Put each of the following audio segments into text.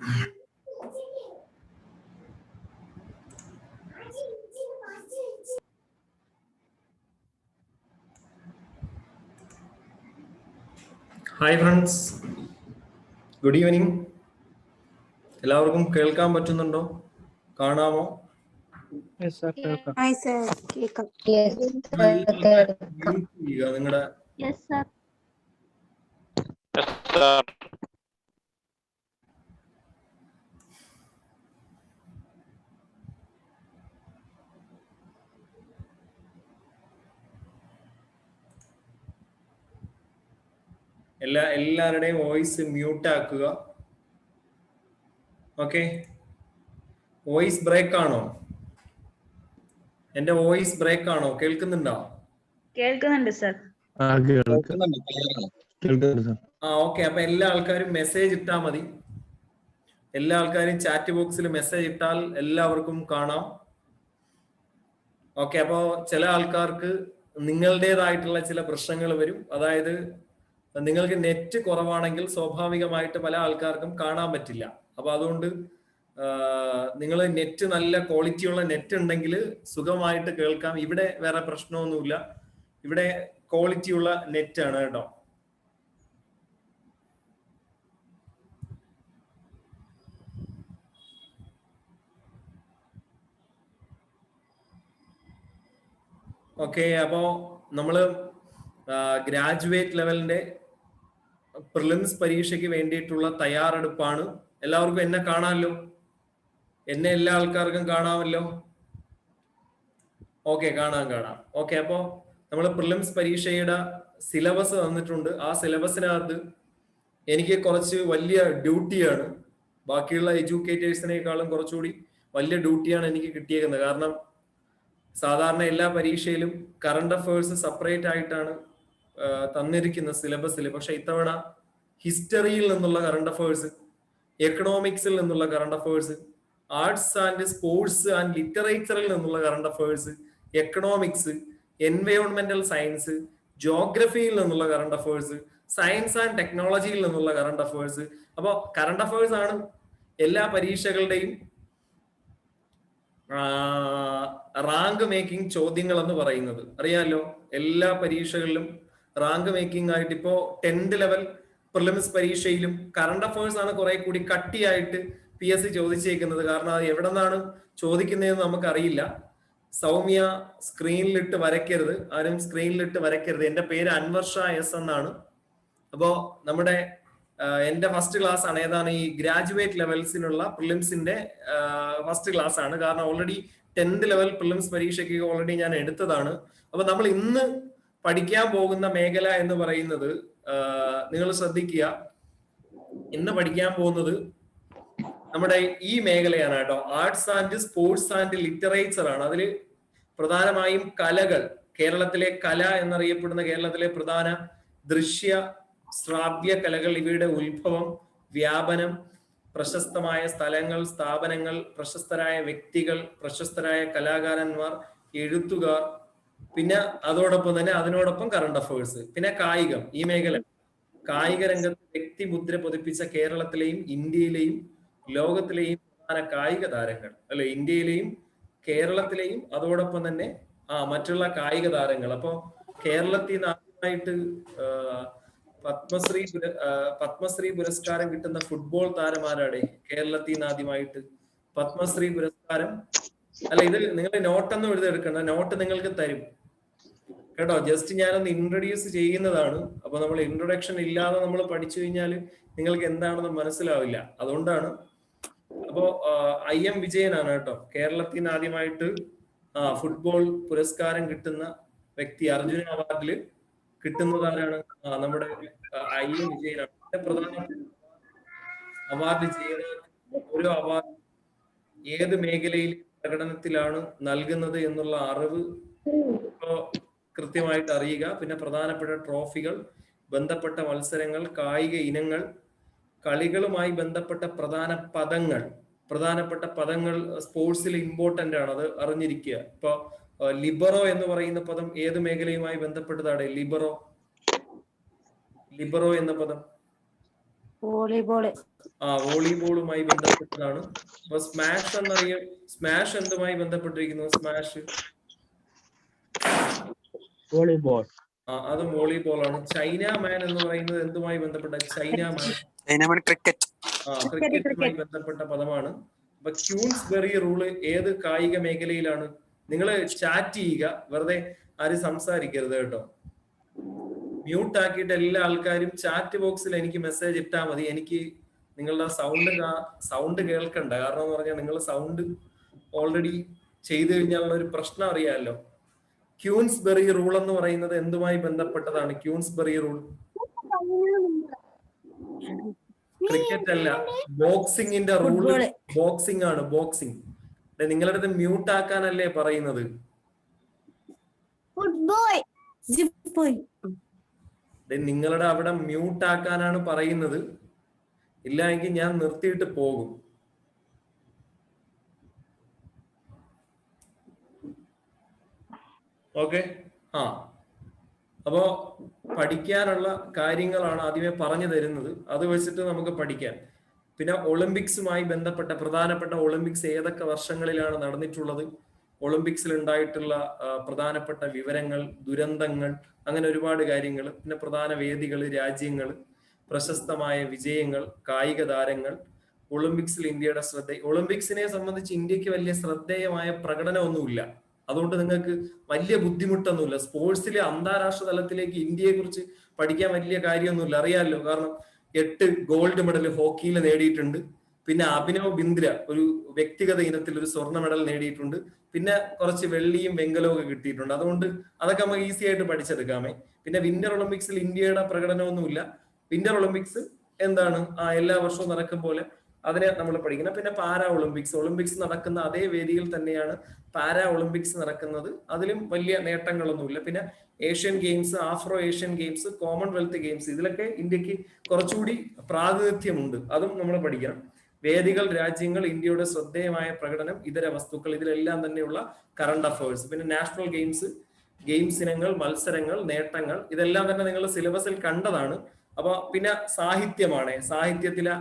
Hi friends, good evening. എല്ലാവർക്കും കേൾക്കാൻ പറ്റുന്നുണ്ടോ? കാണാമോ? നിങ്ങളുടെ എല്ലാവരുടെയും വോയിസ് മ്യൂട്ട് ആക്കുക. ഓക്കെ, വോയിസ് ബ്രേക്ക് ആണോ? എന്റെ വോയിസ് ബ്രേക്ക് ആണോ? കേൾക്കുന്നുണ്ടോ? കേൾക്കുന്നുണ്ട് സർ. ഓക്കെ. അപ്പൊ എല്ലാ ആൾക്കാരും മെസ്സേജ് ഇട്ടാ മതി. എല്ലാ ആൾക്കാരും ചാറ്റ് ബോക്സിൽ മെസ്സേജ് ഇട്ടാൽ എല്ലാവർക്കും കാണാം. ഓക്കെ. അപ്പോ ചില ആൾക്കാർക്ക് നിങ്ങളുടേതായിട്ടുള്ള ചില പ്രശ്നങ്ങൾ വരും. അതായത് നിങ്ങൾക്ക് നെറ്റ് കുറവാണെങ്കിൽ സ്വാഭാവികമായിട്ട് പല ആൾക്കാർക്കും കാണാൻ പറ്റില്ല. അപ്പൊ അതുകൊണ്ട് നിങ്ങൾ നെറ്റ് നല്ല ക്വാളിറ്റിയുള്ള നെറ്റ് ഉണ്ടെങ്കിൽ സുഖമായിട്ട് കേൾക്കാം. ഇവിടെ വേറെ പ്രശ്നമൊന്നുമില്ല. ഇവിടെ ക്വാളിറ്റിയുള്ള നെറ്റ് ആണ് കേട്ടോ. ഓക്കെ. അപ്പോ നമ്മള് ഗ്രാജുവേറ്റ് ലെവലിന്റെ പ്രിലിംസ് പരീക്ഷയ്ക്ക് വേണ്ടിയിട്ടുള്ള തയ്യാറെടുപ്പാണ്. എല്ലാവർക്കും എന്നെ കാണാമല്ലോ? എന്നെ എല്ലാ ആൾക്കാർക്കും കാണാമല്ലോ? ഓക്കെ, കാണാം. ഓക്കെ. അപ്പോ നമ്മൾ പ്രിലിംസ് പരീക്ഷയുടെ സിലബസ് തന്നിട്ടുണ്ട്. ആ സിലബസിനകത്ത് എനിക്ക് കുറച്ച് വലിയ ഡ്യൂട്ടിയാണ്. ബാക്കിയുള്ള എഡ്യൂക്കേറ്റേഴ്സിനേക്കാളും കുറച്ചുകൂടി വലിയ ഡ്യൂട്ടിയാണ് എനിക്ക് കിട്ടിയേക്കുന്നത്. കാരണം സാധാരണ എല്ലാ പരീക്ഷയിലും കറണ്ട് അഫയേഴ്സ് സെപ്പറേറ്റ് ആയിട്ടാണ് തന്നിരിക്കുന്ന സിലബസിൽ. പക്ഷെ ഇത്തവണ ഹിസ്റ്ററിയിൽ നിന്നുള്ള കറണ്ട് അഫയേഴ്സ്, എക്കണോമിക്സിൽ നിന്നുള്ള current affairs, arts and sports and ലിറ്ററേച്ചറിൽ നിന്നുള്ള കറണ്ട് അഫയേഴ്സ്, എക്കണോമിക്സ്, എൻവയോൺമെന്റൽ സയൻസ്, ജോഗ്രഫിയിൽ നിന്നുള്ള കറണ്ട് അഫയേഴ്സ്, സയൻസ് ആൻഡ് ടെക്നോളജിയിൽ നിന്നുള്ള കറണ്ട് അഫയേഴ്സ്. അപ്പൊ കറണ്ട് അഫയേഴ്സ് ആണ് എല്ലാ പരീക്ഷകളുടെയും റാങ്ക് മേക്കിംഗ് ചോദ്യങ്ങൾ എന്ന് പറയുന്നത്. അറിയാലോ, എല്ലാ പരീക്ഷകളിലും റാങ്ക് മേക്കിംഗ് ആയിട്ട് ഇപ്പോ 10th ലെവൽ പ്രിലിംസ് പരീക്ഷയിലും കറണ്ട് അഫയേഴ്സ് ആണ് കുറെ കൂടി കട്ടിയായിട്ട് PSC ചോദിച്ചേക്കുന്നത്. കാരണം അത് എവിടെ നിന്നാണ് ചോദിക്കുന്നതെന്ന് നമുക്കറിയില്ല. സൗമ്യ സ്ക്രീനിലിട്ട് വരയ്ക്കരുത്, ആരും സ്ക്രീനിലിട്ട് വരയ്ക്കരുത്. എന്റെ പേര് അൻവർ ഷാ എസ് എന്നാണ്. അപ്പോ നമ്മുടെ എന്റെ ഫസ്റ്റ് ക്ലാസ് ആണ്. ഏതാണ്? ഈ ഗ്രാജുവേറ്റ് ലെവൽസിനുള്ള പ്രിലിംസിന്റെ ഫസ്റ്റ് ക്ലാസ് ആണ്. കാരണം ഓൾറെഡി 10th ലെവൽ പ്രിലിംസ് പരീക്ഷയ്ക്ക് ഓൾറെഡി ഞാൻ എടുത്തതാണ്. അപ്പൊ നമ്മൾ ഇന്ന് പഠിക്കാൻ പോകുന്ന മേഖല എന്ന് പറയുന്നത്, നിങ്ങൾ ശ്രദ്ധിക്കുക, ഇന്ന് പഠിക്കാൻ പോകുന്നത് നമ്മുടെ ഈ മേഖലയാണ് കേട്ടോ. Arts and sports and literature ആണ്. അതിൽ പ്രധാനമായും കലകൾ, കേരളത്തിലെ കല എന്നറിയപ്പെടുന്ന കേരളത്തിലെ പ്രധാന ദൃശ്യ ശ്രാവ്യ കലകൾ, ഇവയുടെ ഉത്ഭവം, വ്യാപനം, പ്രശസ്തമായ സ്ഥലങ്ങൾ, സ്ഥാപനങ്ങൾ, പ്രശസ്തരായ വ്യക്തികൾ, പ്രശസ്തരായ കലാകാരന്മാർ, എഴുത്തുകാർ, പിന്നെ അതോടൊപ്പം തന്നെ അതിനോടൊപ്പം കറണ്ട് അഫയേഴ്സ്, പിന്നെ കായികം. ഈ മേഖല കായിക രംഗത്ത് വ്യക്തിമുദ്ര പതിപ്പിച്ച കേരളത്തിലെയും ഇന്ത്യയിലെയും ലോകത്തിലെയും പ്രധാന കായിക താരങ്ങൾ, അല്ലെ, ഇന്ത്യയിലെയും കേരളത്തിലെയും അതോടൊപ്പം തന്നെ മറ്റുള്ള കായിക താരങ്ങൾ. അപ്പോ കേരളത്തിൽ നിന്ന് ആദ്യമായിട്ട് പത്മശ്രീ പുരസ്കാരം കിട്ടുന്ന ഫുട്ബോൾ താരമാരാടെ? കേരളത്തിൽ നിന്ന് ആദ്യമായിട്ട് പത്മശ്രീ പുരസ്കാരം. അല്ല, ഇത് നിങ്ങൾ നോട്ടൊന്നും എഴുതെടുക്കണ്ട, നോട്ട് നിങ്ങൾക്ക് തരും കേട്ടോ. ജസ്റ്റ് ഞാനൊന്ന് ഇൻട്രൊഡ്യൂസ് ചെയ്യുന്നതാണ്. അപ്പൊ നമ്മൾ ഇൻട്രൊഡക്ഷൻ ഇല്ലാതെ നമ്മൾ പഠിച്ചു കഴിഞ്ഞാൽ നിങ്ങൾക്ക് എന്താണെന്ന് മനസ്സിലാവില്ല. അതുകൊണ്ടാണ്. അപ്പോ IM വിജയനാണ് കേട്ടോ കേരളത്തിൽ നിന്ന് ആദ്യമായിട്ട് ഫുട്ബോൾ പുരസ്കാരം കിട്ടുന്ന വ്യക്തി. അർജുന അവാർഡിൽ കിട്ടുന്നതാരാണ്? നമ്മുടെ IM വിജയനാണ്. പ്രധാന അവാർഡ് ചെയ്യുന്ന ഓരോ അവാർഡ് ഏത് മേഖലയിൽ പ്രകടനത്തിലാണ് നൽകുന്നത് എന്നുള്ള അറിവ് കൃത്യമായിട്ട് അറിയുക. പിന്നെ പ്രധാനപ്പെട്ട ട്രോഫികൾ, ബന്ധപ്പെട്ട മത്സരങ്ങൾ, കായിക ഇനങ്ങൾ, കളികളുമായി ബന്ധപ്പെട്ട പ്രധാനപ്പെട്ട പദങ്ങൾ സ്പോർട്സിൽ ഇമ്പോർട്ടന്റ് ആണ്, അത് അറിഞ്ഞിരിക്കുക. ഇപ്പൊ ലിബറോ എന്ന് പറയുന്ന പദം ഏത് മേഖലയുമായി ബന്ധപ്പെട്ടതാണ്? ലിബറോ എന്ന പദം വോളിബോള്. വോളിബോളുമായി ബന്ധപ്പെട്ടതാണ്. അപ്പൊ സ്മാഷ് എന്നറിയ സ്മാഷ് എന്തുമായി ബന്ധപ്പെട്ടിരിക്കുന്നു? Smash volleyball. അതും വോളിബോൾ ആണ്. ചൈന മാൻ എന്ന് പറയുന്നത് എന്തുമായി ബന്ധപ്പെട്ട? ചൈന മാൻ ക്രിക്കറ്റ്. ക്രിക്കറ്റുമായി ബന്ധപ്പെട്ട പദമാണ്. അപ്പൊ ക്യൂൻസ്ബെറി റൂള് ഏത് കായിക മേഖലയിലാണ്? നിങ്ങൾ ചാറ്റ് ചെയ്യുക, വെറുതെ ആരും സംസാരിക്കരുത് കേട്ടോ. മ്യൂട്ട് ആക്കിയിട്ട് എല്ലാ ആൾക്കാരും ചാറ്റ് ബോക്സിൽ എനിക്ക് മെസ്സേജ് ഇട്ടാൽ മതി. എനിക്ക് നിങ്ങളുടെ സൗണ്ട് കേൾക്കണ്ട. കാരണം എന്ന് പറഞ്ഞാൽ നിങ്ങൾ സൗണ്ട് ഓൾറെഡി ചെയ്തു കഴിഞ്ഞാലുള്ള ഒരു പ്രശ്നം അറിയാമല്ലോ. ക്യൂൻസ്ബെറി റൂൾ എന്ന് പറയുന്നത് എന്തുമായി ബന്ധപ്പെട്ടതാണ്? ക്യൂൻസ്ബെറി റൂൾ ക്രിക്കറ്റ് അല്ല, ബോക്സിംഗിന്റെ റൂള് ബോക്സിംഗ് ആണ്. ബോക്സിംഗ്. നിങ്ങളുടെ അടുത്ത് മ്യൂട്ട് ആക്കാനല്ലേ പറയുന്നത്? നിങ്ങളുടെ അവിടെ മ്യൂട്ട് ആക്കാനാണ് പറയുന്നത്. ഇല്ല എങ്കിൽ ഞാൻ നിർത്തിയിട്ട് പോകും. ഓക്കെ. അപ്പോ പഠിക്കാനുള്ള കാര്യങ്ങളാണ് ആദ്യമേ പറഞ്ഞു തരുന്നത്. അത് വെച്ചിട്ട് നമുക്ക് പഠിക്കാം. പിന്നെ ഒളിമ്പിക്സുമായി ബന്ധപ്പെട്ട പ്രധാനപ്പെട്ട ഒളിമ്പിക്സ് ഏതൊക്കെ വർഷങ്ങളിലാണ് നടന്നിട്ടുള്ളത്, ഒളിമ്പിക്സിൽ ഉണ്ടായിട്ടുള്ള പ്രധാനപ്പെട്ട വിവരങ്ങൾ, ദുരന്തങ്ങൾ, അങ്ങനെ ഒരുപാട് കാര്യങ്ങൾ. പിന്നെ പ്രധാന വേദികൾ, രാജ്യങ്ങൾ, പ്രശസ്തമായ വിജയങ്ങൾ, കായിക താരങ്ങൾ, ഒളിമ്പിക്സിൽ ഇന്ത്യയുടെ ഒളിമ്പിക്സിനെ സംബന്ധിച്ച് ഇന്ത്യക്ക് വലിയ ശ്രദ്ധേയമായ പ്രകടനമൊന്നുമില്ല. അതുകൊണ്ട് നിങ്ങൾക്ക് വലിയ ബുദ്ധിമുട്ടൊന്നുമില്ല. സ്പോർട്സിലെ അന്താരാഷ്ട്ര തലത്തിലേക്ക് ഇന്ത്യയെ കുറിച്ച് പഠിക്കാൻ വലിയ കാര്യമൊന്നുമില്ല. അറിയാമല്ലോ, കാരണം 8 ഗോൾഡ് മെഡൽ ഹോക്കിയിൽ നേടിയിട്ടുണ്ട്. പിന്നെ അഭിനവ് ബിന്ദ്ര ഒരു വ്യക്തിഗത ഇനത്തിൽ ഒരു സ്വർണ്ണ മെഡൽ നേടിയിട്ടുണ്ട്. പിന്നെ കുറച്ച് വെള്ളിയും വെങ്കലവും ഒക്കെ കിട്ടിയിട്ടുണ്ട്. അതുകൊണ്ട് അതൊക്കെ നമുക്ക് ഈസി ആയിട്ട് പഠിച്ചെടുക്കാമേ. പിന്നെ വിന്റർ ഒളിമ്പിക്സിൽ ഇന്ത്യയുടെ പ്രകടനമൊന്നുമില്ല. വിന്റർ ഒളിമ്പിക്സ് എന്താണ്? എല്ലാ വർഷവും നടക്കും പോലെ അതിനെ നമ്മൾ പഠിക്കണം. പിന്നെ പാരാ ഒളിമ്പിക്സ് നടക്കുന്ന അതേ വേദിയിൽ തന്നെയാണ് പാരാ ഒളിമ്പിക്സ് നടക്കുന്നത്. അതിലും വലിയ നേട്ടങ്ങളൊന്നുമില്ല. പിന്നെ Asian games, Afro Asian games, Commonwealth games, ഇതിലൊക്കെ ഇന്ത്യക്ക് കുറച്ചുകൂടി പ്രാതിനിധ്യമുണ്ട്. അതും നമ്മൾ പഠിക്കണം. വേദികൾ, രാജ്യങ്ങൾ, ഇന്ത്യയുടെ ശ്രദ്ധേയമായ പ്രകടനം, ഇതര വസ്തുക്കൾ, ഇതിലെല്ലാം തന്നെയുള്ള കറണ്ട് അഫയേഴ്സ്. പിന്നെ നാഷണൽ ഗെയിംസ് ഇനങ്ങൾ, മത്സരങ്ങൾ, നേട്ടങ്ങൾ, ഇതെല്ലാം തന്നെ നിങ്ങൾ സിലബസിൽ കണ്ടതാണ്. അപ്പൊ പിന്നെ സാഹിത്യത്തിലെ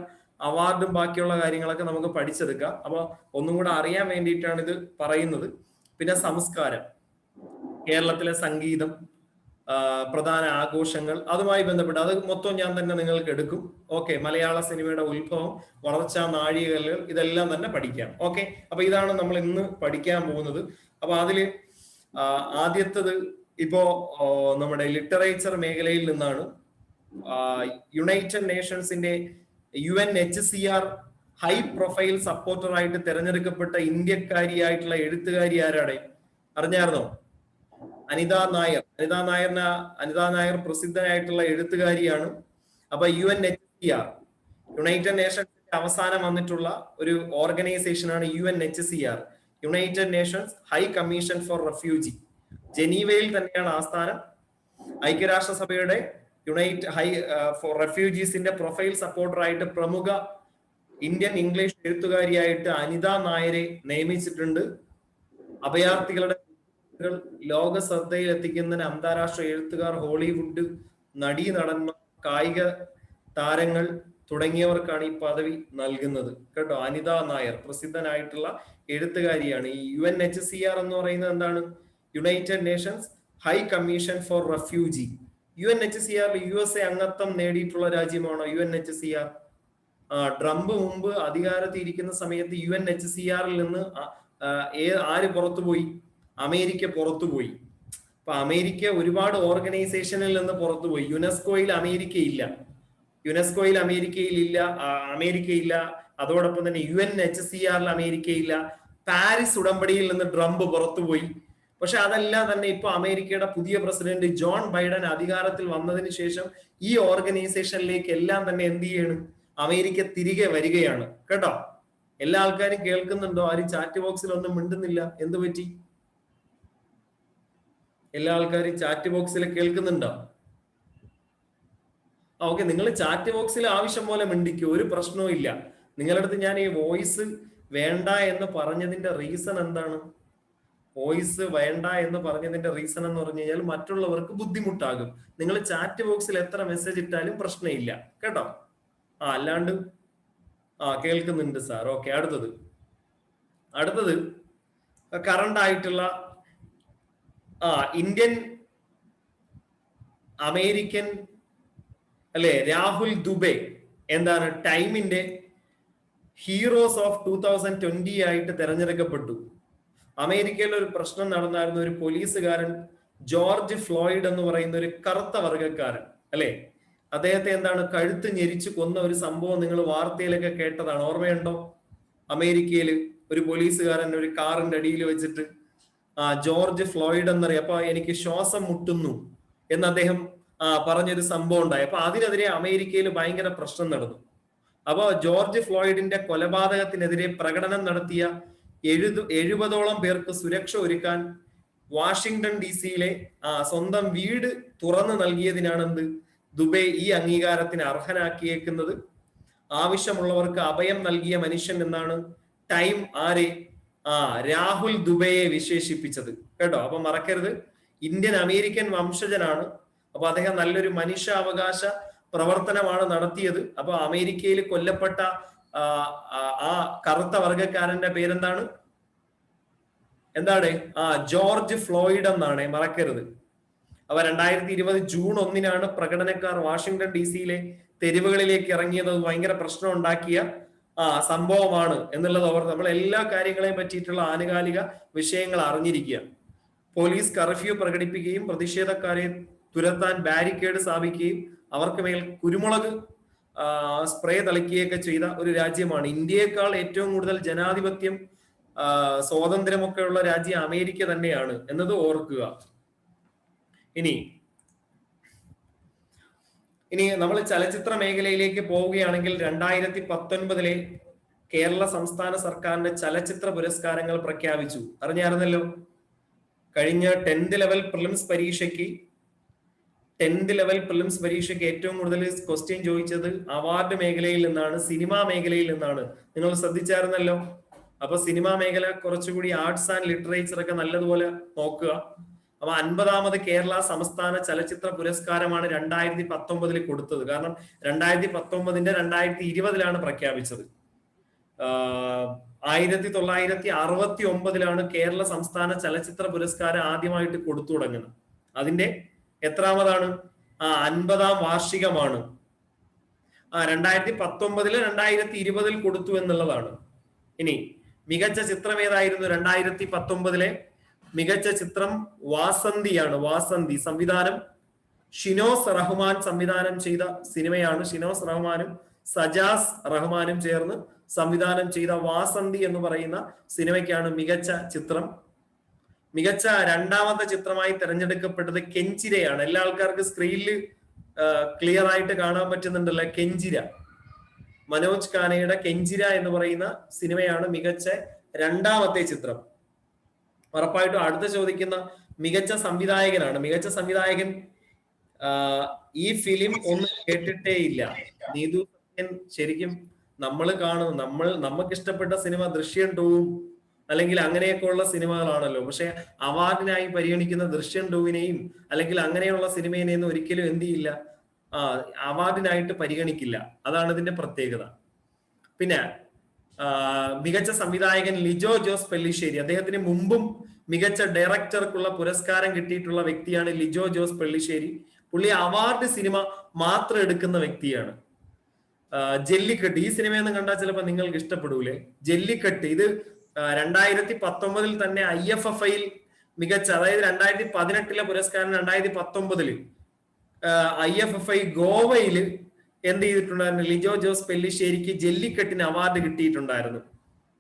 അവാർഡും ബാക്കിയുള്ള കാര്യങ്ങളൊക്കെ നമുക്ക് പഠിച്ചെടുക്കാം. അപ്പൊ ഒന്നും കൂടെ അറിയാൻ വേണ്ടിയിട്ടാണ് ഇത് പറയുന്നത്. പിന്നെ സംസ്കാരം, കേരളത്തിലെ സംഗീതം, പ്രധാന ആഘോഷങ്ങൾ, അതുമായി ബന്ധപ്പെട്ട് അത് മൊത്തം ഞാൻ തന്നെ നിങ്ങൾക്ക് എടുക്കും. ഓക്കെ. മലയാള സിനിമയുടെ ഉത്ഭവം, വളർച്ചാ നാഴികകൾ, ഇതെല്ലാം തന്നെ പഠിക്കാം. ഓക്കെ. അപ്പൊ ഇതാണ് നമ്മൾ ഇന്ന് പഠിക്കാൻ പോകുന്നത്. അപ്പൊ അതില് ആദ്യത്തത് ഇപ്പോ നമ്മുടെ ലിറ്ററേച്ചർ മേഖലയിൽ നിന്നാണ്. യുണൈറ്റഡ് നേഷൻസിന്റെ UNHCR ഹൈ പ്രൊഫൈൽ സപ്പോർട്ടറായിട്ട് തിരഞ്ഞെടുക്കപ്പെട്ട ഇന്ത്യക്കാരിയായിട്ടുള്ള എഴുത്തുകാരി ആരാടെ? അറിഞ്ഞായിരുന്നോ? അനിതാ നായർ പ്രസിദ്ധനായിട്ടുള്ള എഴുത്തുകാരിയാണ്. അപ്പൊ UNHCR, യുണൈറ്റഡ് നേഷൻസിന്റെ അവസാനം വന്നിട്ടുള്ള ഒരു ഓർഗനൈസേഷൻ ആണ് UNHCR, United Nations high commission for refugee. ജനീവയിൽ തന്നെയാണ് ആസ്ഥാനം. ഐക്യരാഷ്ട്രസഭയുടെ ഹൈ ഫോർ റെഫ്യൂജീസിന്റെ പ്രൊഫൈൽ സപ്പോർട്ടറായിട്ട് പ്രമുഖ ഇന്ത്യൻ ഇംഗ്ലീഷ് എഴുത്തുകാരിയായിട്ട് അനിതാ നായരെ നിയമിച്ചിട്ടുണ്ട്. അഭയാർത്ഥികളുടെ ലോക ശ്രദ്ധയിൽ എത്തിക്കുന്നതിന് അന്താരാഷ്ട്ര എഴുത്തുകാർ, ഹോളിവുഡ് നടന്മാർ, കായിക താരങ്ങൾ തുടങ്ങിയവർക്കാണ് ഈ പദവി നൽകുന്നത് കേട്ടോ. അനിതാ നായർ പ്രസിദ്ധനായിട്ടുള്ള എഴുത്തുകാരിയാണ്. ഈ UNHCR എന്ന് പറയുന്നത് എന്താണ്? United Nations high commission for refugee. UNHCR USA അംഗത്വം നേടിയിട്ടുള്ള രാജ്യമാണോ UNHCR? ട്രംപ് മുമ്പ് അധികാരത്തിൽ ഇരിക്കുന്ന സമയത്ത് UNHCRൽ നിന്ന് ആര് പുറത്തുപോയി? അമേരിക്ക പുറത്തുപോയി. അപ്പൊ അമേരിക്ക ഒരുപാട് ഓർഗനൈസേഷനിൽ നിന്ന് പുറത്തുപോയി. യുനെസ്കോയിൽ അമേരിക്കയില്ല. അതോടൊപ്പം തന്നെ UNHCRൽ അമേരിക്കയില്ല. പാരീസ് ഉടമ്പടിയിൽ നിന്ന് ട്രംപ് പുറത്തുപോയി. പക്ഷെ അതെല്ലാം തന്നെ ഇപ്പൊ അമേരിക്കയുടെ പുതിയ പ്രസിഡന്റ് ജോൺ ബൈഡൻ അധികാരത്തിൽ വന്നതിന് ശേഷം ഈ ഓർഗനൈസേഷനിലേക്ക് എല്ലാം തന്നെ എന്ത് ചെയ്യണം? അമേരിക്ക തിരികെ വരികയാണ് കേട്ടോ. എല്ലാ ആൾക്കാരും കേൾക്കുന്നുണ്ടോ? ആരും ചാറ്റ് ബോക്സിൽ ഒന്നും മിണ്ടുന്നില്ല. എന്ത് പറ്റി? എല്ലാ ആൾക്കാരും ചാറ്റ് ബോക്സിൽ കേൾക്കുന്നുണ്ടോ? ഓക്കെ. നിങ്ങൾ ചാറ്റ് ബോക്സിൽ ആവശ്യം പോലെ മിണ്ടിക്കൂ, ഒരു പ്രശ്നവും ഇല്ല. നിങ്ങളുടെ അടുത്ത് ഞാൻ ഈ വോയിസ് വേണ്ട എന്ന് പറഞ്ഞതിന്റെ റീസൺ എന്താണ്? വോയിസ് വേണ്ട എന്ന് പറഞ്ഞതിന്റെ റീസൺ എന്ന് പറഞ്ഞു കഴിഞ്ഞാൽ മറ്റുള്ളവർക്ക് ബുദ്ധിമുട്ടാകും. നിങ്ങൾ ചാറ്റ് ബോക്സിൽ എത്ര മെസ്സേജ് ഇട്ടാലും പ്രശ്നമില്ല കേട്ടോ. അല്ലാണ്ട് കേൾക്കുന്നുണ്ട് സാർ. ഓക്കെ, അടുത്തത് കറണ്ട് ആയിട്ടുള്ള ഇന്ത്യൻ അമേരിക്കൻ അല്ലെ രാഹുൽ ദുബെ എന്താണ് ടൈമിന്റെ ഹീറോസ് ഓഫ് 2020 ആയിട്ട് തെരഞ്ഞെടുക്കപ്പെട്ടു. അമേരിക്കയിൽ ഒരു പ്രശ്നം നടന്നായിരുന്നു. ഒരു പോലീസുകാരൻ ജോർജ് ഫ്ലോയിഡ് എന്ന് പറയുന്ന ഒരു കറുത്ത വർഗക്കാരൻ അല്ലെ, അദ്ദേഹത്തെ എന്താണ് കഴുത്ത് ഞെരിച്ചു കൊന്ന ഒരു സംഭവം നിങ്ങൾ വാർത്തയിലൊക്കെ കേട്ടതാണ്, ഓർമ്മയുണ്ടോ? അമേരിക്കയിൽ ഒരു പോലീസുകാരൻ ഒരു കാറിന്റെ അടിയിൽ വെച്ചിട്ട് ജോർജ് ഫ്ലോയിഡ് എന്നറിയാം, അപ്പൊ എനിക്ക് ശ്വാസം മുട്ടുന്നു എന്ന് അദ്ദേഹം പറഞ്ഞൊരു സംഭവം ഉണ്ടായി. അപ്പൊ അതിനെതിരെ അമേരിക്കയിൽ ഭയങ്കര പ്രശ്നം നടന്നു. അപ്പോ ജോർജ് ഫ്ലോയിഡിന്റെ കൊലപാതകത്തിനെതിരെ പ്രകടനം നടത്തിയ 70ഓളം പേർക്ക് സുരക്ഷ ഒരുക്കാൻ വാഷിംഗ്ടൺ DC-യിലെ സ്വന്തം വീട് തുറന്നു നൽകിയതിനാണ് ദുബെ ഈ അംഗീകാരത്തിന് അർഹനാക്കിയേക്കുന്നത്. ആവശ്യമുള്ളവർക്ക് അഭയം നൽകിയ മനുഷ്യൻ എന്നാണ് ടൈം രാഹുൽ ദുബെയെ വിശേഷിപ്പിച്ചത് കേട്ടോ. അപ്പൊ മറക്കരുത്, ഇന്ത്യൻ അമേരിക്കൻ വംശജനാണ്. അപ്പൊ അദ്ദേഹം നല്ലൊരു മനുഷ്യാവകാശ പ്രവർത്തനമാണ് നടത്തിയത്. അപ്പൊ അമേരിക്കയിൽ കൊല്ലപ്പെട്ട കറുത്ത വർഗക്കാരന്റെ പേരെന്താണ്? ജോർജ് ഫ്ലോയിഡ് എന്നാണ്, മറക്കരുത്. അവ 2020 ജൂൺ 1 പ്രകടനക്കാർ വാഷിംഗ്ടൺ DC-യിലെ തെരുവുകളിലേക്ക് ഇറങ്ങിയത്. ഭയങ്കര പ്രശ്നം ഉണ്ടാക്കിയ സംഭവമാണ് എന്നുള്ളത് നമ്മൾ എല്ലാ കാര്യങ്ങളെയും പറ്റിയിട്ടുള്ള ആനുകാലിക വിഷയങ്ങൾ അറിഞ്ഞിരിക്കുക. പോലീസ് കർഫ്യൂ പ്രകടിപ്പിക്കുകയും പ്രതിഷേധക്കാരെ തുരത്താൻ ബാരിക്കേഡ് സ്ഥാപിക്കുകയും അവർക്ക് മേൽ കുരുമുളക് സ്പ്രേ തളിക്കുകയൊക്കെ ചെയ്ത ഒരു രാജ്യമാണ്. ഇന്ത്യയെക്കാൾ ഏറ്റവും കൂടുതൽ ജനാധിപത്യം സ്വാതന്ത്ര്യമൊക്കെ ഉള്ള രാജ്യം അമേരിക്ക തന്നെയാണ് എന്നത് ഓർക്കുക. ഇനി നമ്മൾ ചലച്ചിത്ര മേഖലയിലേക്ക് പോവുകയാണെങ്കിൽ 2019 കേരള സംസ്ഥാന സർക്കാരിന്റെ ചലച്ചിത്ര പുരസ്കാരങ്ങൾ പ്രഖ്യാപിച്ചു. അറിഞ്ഞായിരുന്നല്ലോ. കഴിഞ്ഞ 10th ലെവൽ പ്രിലിംസ് പരീക്ഷയ്ക്ക് ഏറ്റവും കൂടുതൽ ക്വസ്റ്റ്യൻ ചോദിച്ചത് അവാർഡ് മേഖലയിൽ നിന്നാണ്, സിനിമാ മേഖലയിൽ നിന്നാണ്. നിങ്ങൾ ശ്രദ്ധിച്ചായിരുന്നല്ലോ. അപ്പൊ സിനിമാ മേഖല കുറച്ചുകൂടി ആർട്സ് ആൻഡ് ലിറ്ററേച്ചർ ഒക്കെ നല്ലതുപോലെ നോക്കുക. അപ്പൊ 50ാമത് കേരള സംസ്ഥാന ചലച്ചിത്ര പുരസ്കാരമാണ് 2019 കൊടുത്തത്. കാരണം 2019 2020 പ്രഖ്യാപിച്ചത്. 1969 കേരള സംസ്ഥാന ചലച്ചിത്ര പുരസ്കാരം ആദ്യമായിട്ട് കൊടുത്തു തുടങ്ങുന്നത്. അതിന്റെ എത്രാമതാണ്? 50ാം വാർഷികമാണ്. 2019 2020 കൊടുത്തു എന്നുള്ളതാണ്. ഇനി മികച്ച ചിത്രം ഏതായിരുന്നു? 2019 മികച്ച ചിത്രം വാസന്തിയാണ്. വാസന്തി സംവിധാനം ഷിനോസ് റഹ്മാൻ സംവിധാനം ചെയ്ത സിനിമയാണ്. ഷിനോസ് റഹ്മാനും സജാസ് റഹ്മാനും ചേർന്ന് സംവിധാനം ചെയ്ത വാസന്തി എന്ന് പറയുന്ന സിനിമയ്ക്കാണ് മികച്ച ചിത്രം. മികച്ച രണ്ടാമത്തെ ചിത്രമായി തിരഞ്ഞെടുക്കപ്പെട്ടത് കെഞ്ചിരയാണ്. എല്ലാ ആൾക്കാർക്കും സ്ക്രീനിൽ ക്ലിയർ ആയിട്ട് കാണാൻ പറ്റുന്നുണ്ടല്ലോ. കെഞ്ചിര, മനോജ് ഖാനയുടെ കെഞ്ചിര എന്ന് പറയുന്ന സിനിമയാണ് മികച്ച രണ്ടാമത്തെ ചിത്രം. ഉറപ്പായിട്ടും അടുത്ത ചോദിക്കുന്ന മികച്ച സംവിധായകനാണ്. മികച്ച സംവിധായകൻ ഈ ഫിലിം ഒന്നും കേട്ടിട്ടേ ഇല്ല. നീതു സത്യൻ. ശരിക്കും നമ്മൾ കാണുന്നു, നമുക്ക് ഇഷ്ടപ്പെട്ട സിനിമ ദൃശ്യം 2 അല്ലെങ്കിൽ അങ്ങനെയൊക്കെയുള്ള സിനിമകളാണല്ലോ. പക്ഷെ അവാർഡിനായി പരിഗണിക്കുന്ന ദൃശ്യം 2-നെയും അല്ലെങ്കിൽ അങ്ങനെയുള്ള സിനിമേനെയൊന്നും ഒരിക്കലും എന്ത് ചെയ്യില്ല, അവാർഡിനായിട്ട് പരിഗണിക്കില്ല. അതാണ് ഇതിന്റെ പ്രത്യേകത. പിന്നെ മികച്ച സംവിധായകൻ ലിജോ ജോസ് പെല്ലിശ്ശേരി. അദ്ദേഹത്തിന് മുമ്പും മികച്ച ഡയറക്ടർക്കുള്ള പുരസ്കാരം കിട്ടിയിട്ടുള്ള വ്യക്തിയാണ് ലിജോ ജോസ് പെല്ലിശ്ശേരി. പുള്ളി അവാർഡ് സിനിമ മാത്രം എടുക്കുന്ന വ്യക്തിയാണ്. ജല്ലിക്കെട്ട്, ഈ സിനിമയെന്ന് കണ്ടാൽ ചിലപ്പോൾ നിങ്ങൾക്ക് ഇഷ്ടപ്പെടൂലേ. ജല്ലിക്കെട്ട് ഇത് 2019 തന്നെ IFFI മികച്ച, അതായത് 2018 പുരസ്കാരം 2019 IFFI ഗോവയില് എന്ത് ചെയ്തിട്ടുണ്ടായിരുന്നു? ലിജോ ജോസ് പെല്ലിശ്ശേരിക്ക് ജല്ലിക്കെട്ടിന് അവാർഡ് കിട്ടിയിട്ടുണ്ടായിരുന്നു.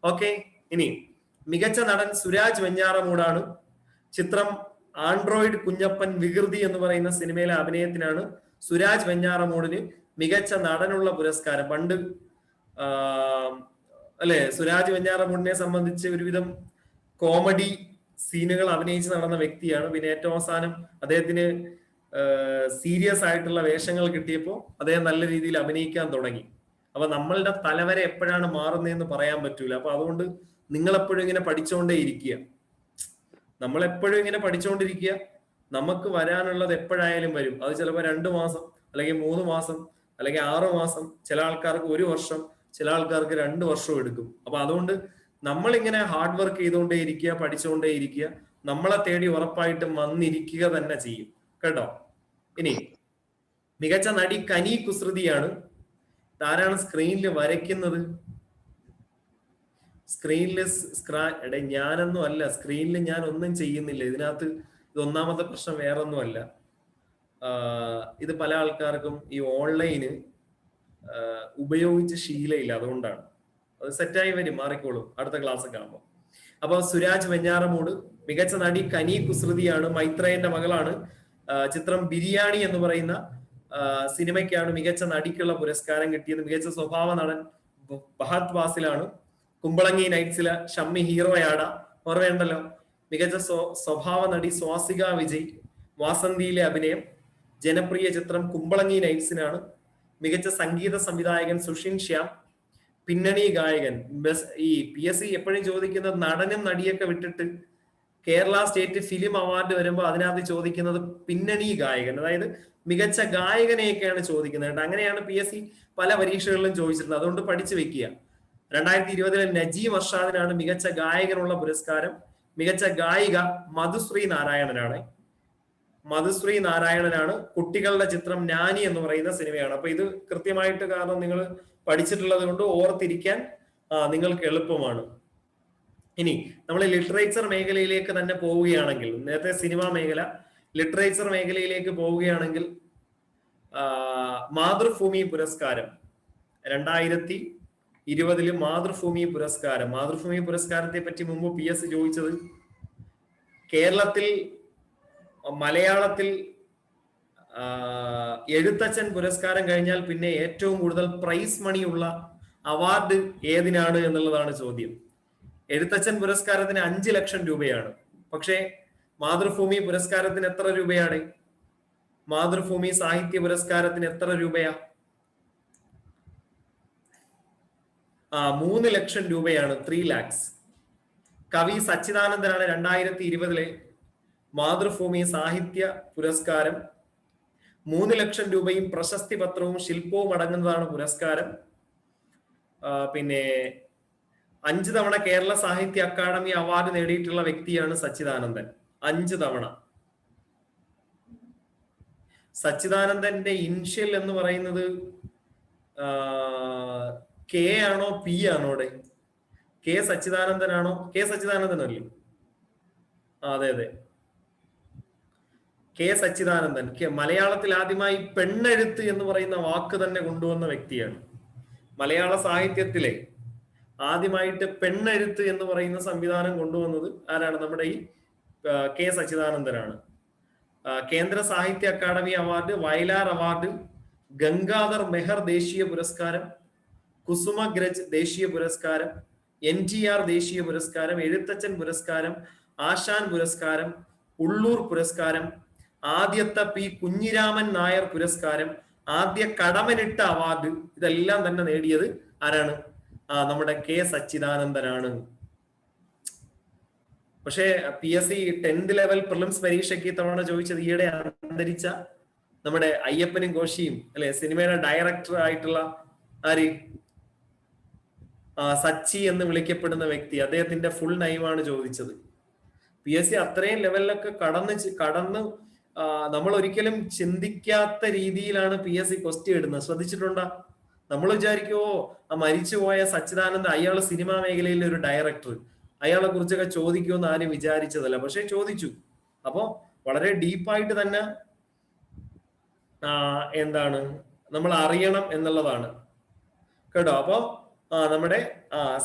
ഓക്കെ. ഇനി മികച്ച നടൻ സുരാജ് വെഞ്ഞാറമൂടാണ്. ചിത്രം ആൻഡ്രോയിഡ് കുഞ്ഞപ്പൻ വികൃതി എന്ന് പറയുന്ന സിനിമയിലെ അഭിനയത്തിനാണ് സുരാജ് വെഞ്ഞാറമൂടിന് മികച്ച നടനുള്ള പുരസ്കാരം. പണ്ട് അല്ലെ, സുരാജ് വെഞ്ഞാറമൂടിനെ സംബന്ധിച്ച് ഒരുവിധം കോമഡി സീനുകൾ അഭിനയിച്ച് നടന്ന വ്യക്തിയാണ്. പിന്നെ ഏറ്റവും അവസാനം അദ്ദേഹത്തിന് സീരിയസ് ആയിട്ടുള്ള വേഷങ്ങൾ കിട്ടിയപ്പോൾ അദ്ദേഹം നല്ല രീതിയിൽ അഭിനയിക്കാൻ തുടങ്ങി. അപ്പൊ നമ്മളുടെ തലവര എപ്പോഴാണ് മാറുന്നതെന്ന് പറയാൻ പറ്റൂല. അപ്പൊ അതുകൊണ്ട് നിങ്ങൾ എപ്പോഴും ഇങ്ങനെ പഠിച്ചുകൊണ്ടേ ഇരിക്കുക. നമ്മളെപ്പോഴും ഇങ്ങനെ പഠിച്ചുകൊണ്ടിരിക്കുക. നമുക്ക് വരാനുള്ളത് എപ്പോഴായാലും വരും. അത് ചിലപ്പോൾ 2 മാസം അല്ലെങ്കിൽ 3 മാസം അല്ലെങ്കിൽ 6 മാസം, ചില ആൾക്കാർക്ക് 1 വർഷം, ചില ആൾക്കാർക്ക് 2 വർഷവും എടുക്കും. അപ്പൊ അതുകൊണ്ട് നമ്മളിങ്ങനെ ഹാർഡ് വർക്ക് ചെയ്തുകൊണ്ടേ ഇരിക്കുക, പഠിച്ചുകൊണ്ടേ ഇരിക്കുക, നമ്മളെ തേടി ഉറപ്പായിട്ടും വന്നിരിക്കുക തന്നെ ചെയ്യും കേട്ടോ. ഇനി മികച്ച നടി കനി കുസൃതിയാണ്. ആരാണ് സ്ക്രീനിൽ വരയ്ക്കുന്നത്? സ്ക്രീനില് എടേ ഞാനൊന്നും അല്ല, സ്ക്രീനിൽ ഞാൻ ഒന്നും ചെയ്യുന്നില്ല ഇതിനകത്ത്. ഇത് ഒന്നാമത്തെ പ്രശ്നം വേറൊന്നും അല്ല. ഇത് പല ആൾക്കാർക്കും ഈ ഓൺലൈന് ഉപയോഗിച്ച് ശീലയില്ല, അതുകൊണ്ടാണ്. അത് സെറ്റായി വരും, മാറിക്കോളും അടുത്ത ക്ലാസ് ഒക്കെ ആകുമ്പോൾ. അപ്പൊ സുരാജ് വെഞ്ഞാറമൂട്. മികച്ച നടി കനി കുസൃതിയാണ്, മൈത്രേയന്റെ മകളാണ്. ചിത്രം ബിരിയാണി എന്ന് പറയുന്ന സിനിമയ്ക്കാണ് മികച്ച നടിക്കുള്ള പുരസ്കാരം കിട്ടിയത്. മികച്ച സ്വഭാവ നടൻ ഫഹദ് ഫാസിലാണ്. കുമ്പളങ്ങി നൈറ്റ്സിലെ ഷമ്മി ഹീറോയാട ഓർമ്മയുണ്ടല്ലോ. മികച്ച സ്വഭാവ നടി സ്വാസിക വിജയ്, വാസന്തിയിലെ അഭിനയം. ജനപ്രിയ ചിത്രം കുമ്പളങ്ങി നൈറ്റ്സിനാണ്. മികച്ച സംഗീത സംവിധായകൻ സുഷിൻ ശ്യാം. പിന്നണി ഗായകൻ ഈ PSC എപ്പോഴും ചോദിക്കുന്നത് നടനും നടിയൊക്കെ വിട്ടിട്ട് കേരള സ്റ്റേറ്റ് ഫിലിം അവാർഡ് വരുമ്പോൾ അതിനകത്ത് ചോദിക്കുന്നത് പിന്നണി ഗായകൻ, അതായത് മികച്ച ഗായകനെയൊക്കെയാണ് ചോദിക്കുന്നത്. അങ്ങനെയാണ് PSC പല പരീക്ഷകളിലും ചോദിച്ചിരുന്നത്, അതുകൊണ്ട് പഠിച്ചു വെക്കുക. 2020 നജീം അർഷാദിനാണ് മികച്ച ഗായകനുള്ള പുരസ്കാരം. മികച്ച ഗായിക മധുശ്രീ നാരായണനാണ്. മധുശ്രീ നാരായണനാണ്. കുട്ടികളുടെ ചിത്രം നാനി എന്ന് പറയുന്ന സിനിമയാണ്. അപ്പൊ ഇത് കൃത്യമായിട്ട്, കാരണം നിങ്ങൾ പഠിച്ചിട്ടുള്ളത് കൊണ്ട് ഓർത്തിരിക്കാൻ നിങ്ങൾക്ക് എളുപ്പമാണ്. ഇനി നമ്മൾ ലിറ്ററേച്ചർ മേഖലയിലേക്ക് തന്നെ പോവുകയാണെങ്കിൽ, നേരത്തെ സിനിമാ മേഖല, ലിറ്ററേച്ചർ മേഖലയിലേക്ക് പോവുകയാണെങ്കിൽ മാതൃഭൂമി പുരസ്കാരം 2020 മാതൃഭൂമി പുരസ്കാരം. മാതൃഭൂമി പുരസ്കാരത്തെ പറ്റി മുമ്പ് PSC ചോദിച്ചത്, കേരളത്തിൽ മലയാളത്തിൽ എഴുത്തച്ഛൻ പുരസ്കാരം കഴിഞ്ഞാൽ പിന്നെ ഏറ്റവും കൂടുതൽ പ്രൈസ് മണി ഉള്ള അവാർഡ് ഏതിനാണ് എന്നുള്ളതാണ് ചോദ്യം. എഴുത്തച്ഛൻ പുരസ്കാരത്തിന് 5 ലക്ഷം രൂപയാണ്. പക്ഷേ മാതൃഭൂമി പുരസ്കാരത്തിന് എത്ര രൂപയാണ്? മാതൃഭൂമി സാഹിത്യ പുരസ്കാരത്തിന് എത്ര രൂപയാ? 3 ലക്ഷം രൂപയാണ്, 3 lakhs. കവി സച്ചിദാനന്ദനാണ് 2020 മാതൃഭൂമി സാഹിത്യ പുരസ്കാരം. 3 ലക്ഷം രൂപയും പ്രശസ്തി പത്രവും ശില്പവും അടങ്ങുന്നതാണ് പുരസ്കാരം. പിന്നെ 5 തവണ കേരള സാഹിത്യ അക്കാദമി അവാർഡ് നേടിയിട്ടുള്ള വ്യക്തിയാണ് സച്ചിദാനന്ദൻ. 5 തവണ. സച്ചിദാനന്ദന്റെ ഇൻഷ്യൽ എന്ന് പറയുന്നത് K ആണോ P ആണോ? K സച്ചിദാനന്ദനാണോ? K സച്ചിദാനന്ദൻ അല്ലേ? അതെ അതെ, K സച്ചിദാനന്ദൻ. മലയാളത്തിൽ ആദ്യമായി പെണ്ണെഴുത്ത് എന്ന് പറയുന്ന വാക്ക് തന്നെ കൊണ്ടുവന്ന വ്യക്തിയാണ്. മലയാള സാഹിത്യത്തിലെ ആദ്യമായിട്ട് പെണ്ണെഴുത്ത് എന്ന് പറയുന്ന സംവിധാനം കൊണ്ടുവന്നത് ആരാണ്? നമ്മുടെ ഈ K സച്ചിദാനന്ദനാണ്. കേന്ദ്ര സാഹിത്യ അക്കാദമി അവാർഡ്, വയലാർ അവാർഡ്, ഗംഗാധർ മെഹർ ദേശീയ പുരസ്കാരം, കുസുമഗ്രജ് ദേശീയ പുരസ്കാരം, NTR ദേശീയ പുരസ്കാരം, എഴുത്തച്ഛൻ പുരസ്കാരം, ആശാൻ പുരസ്കാരം, ഉള്ളൂർ പുരസ്കാരം, ആദ്യത്തെ P കുഞ്ഞിരാമൻ നായർ പുരസ്കാരം, ആദ്യ കടമനിട്ട അവാർഡ്, ഇതെല്ലാം തന്നെ നേടിയത് ആരാണ്? നമ്മുടെ K സച്ചിദാനന്ദനാണ്. പക്ഷേ PSC 10th ലെവൽ പ്രിലിംസ് പരീക്ഷയ്ക്ക് തവണ ചോദിച്ചത് ഈയിടെ അന്തരിച്ച നമ്മുടെ അയ്യപ്പനും കോശിയും അല്ലെ, സിനിമയുടെ ഡയറക്ടർ ആയിട്ടുള്ള ആര്? സച്ചി എന്ന് വിളിക്കപ്പെടുന്ന വ്യക്തി, അദ്ദേഹത്തിന്റെ ഫുൾ നെയിമാണ് ചോദിച്ചത്. PSC അത്രയും ലെവലിലൊക്കെ കടന്ന് നമ്മൾ ഒരിക്കലും ചിന്തിക്കാത്ത രീതിയിലാണ് PSC ക്വസ്റ്റ്യൻ ഇടുന്നത്. ശ്രദ്ധിച്ചിട്ടുണ്ടോ? നമ്മൾ വിചാരിക്കുമോ ആ മരിച്ചുപോയ സച്ചിദാനന്ദ അയാൾ സിനിമാ മേഖലയിലെ ഒരു ഡയറക്ടർ, അയാളെ കുറിച്ചൊക്കെ ചോദിക്കുമെന്ന് ആരും വിചാരിച്ചതല്ല, പക്ഷെ ചോദിച്ചു. അപ്പോ വളരെ ഡീപ്പായിട്ട് തന്നെ എന്താണ് നമ്മൾ അറിയണം എന്നുള്ളതാണ് കേട്ടോ. അപ്പോ നമ്മുടെ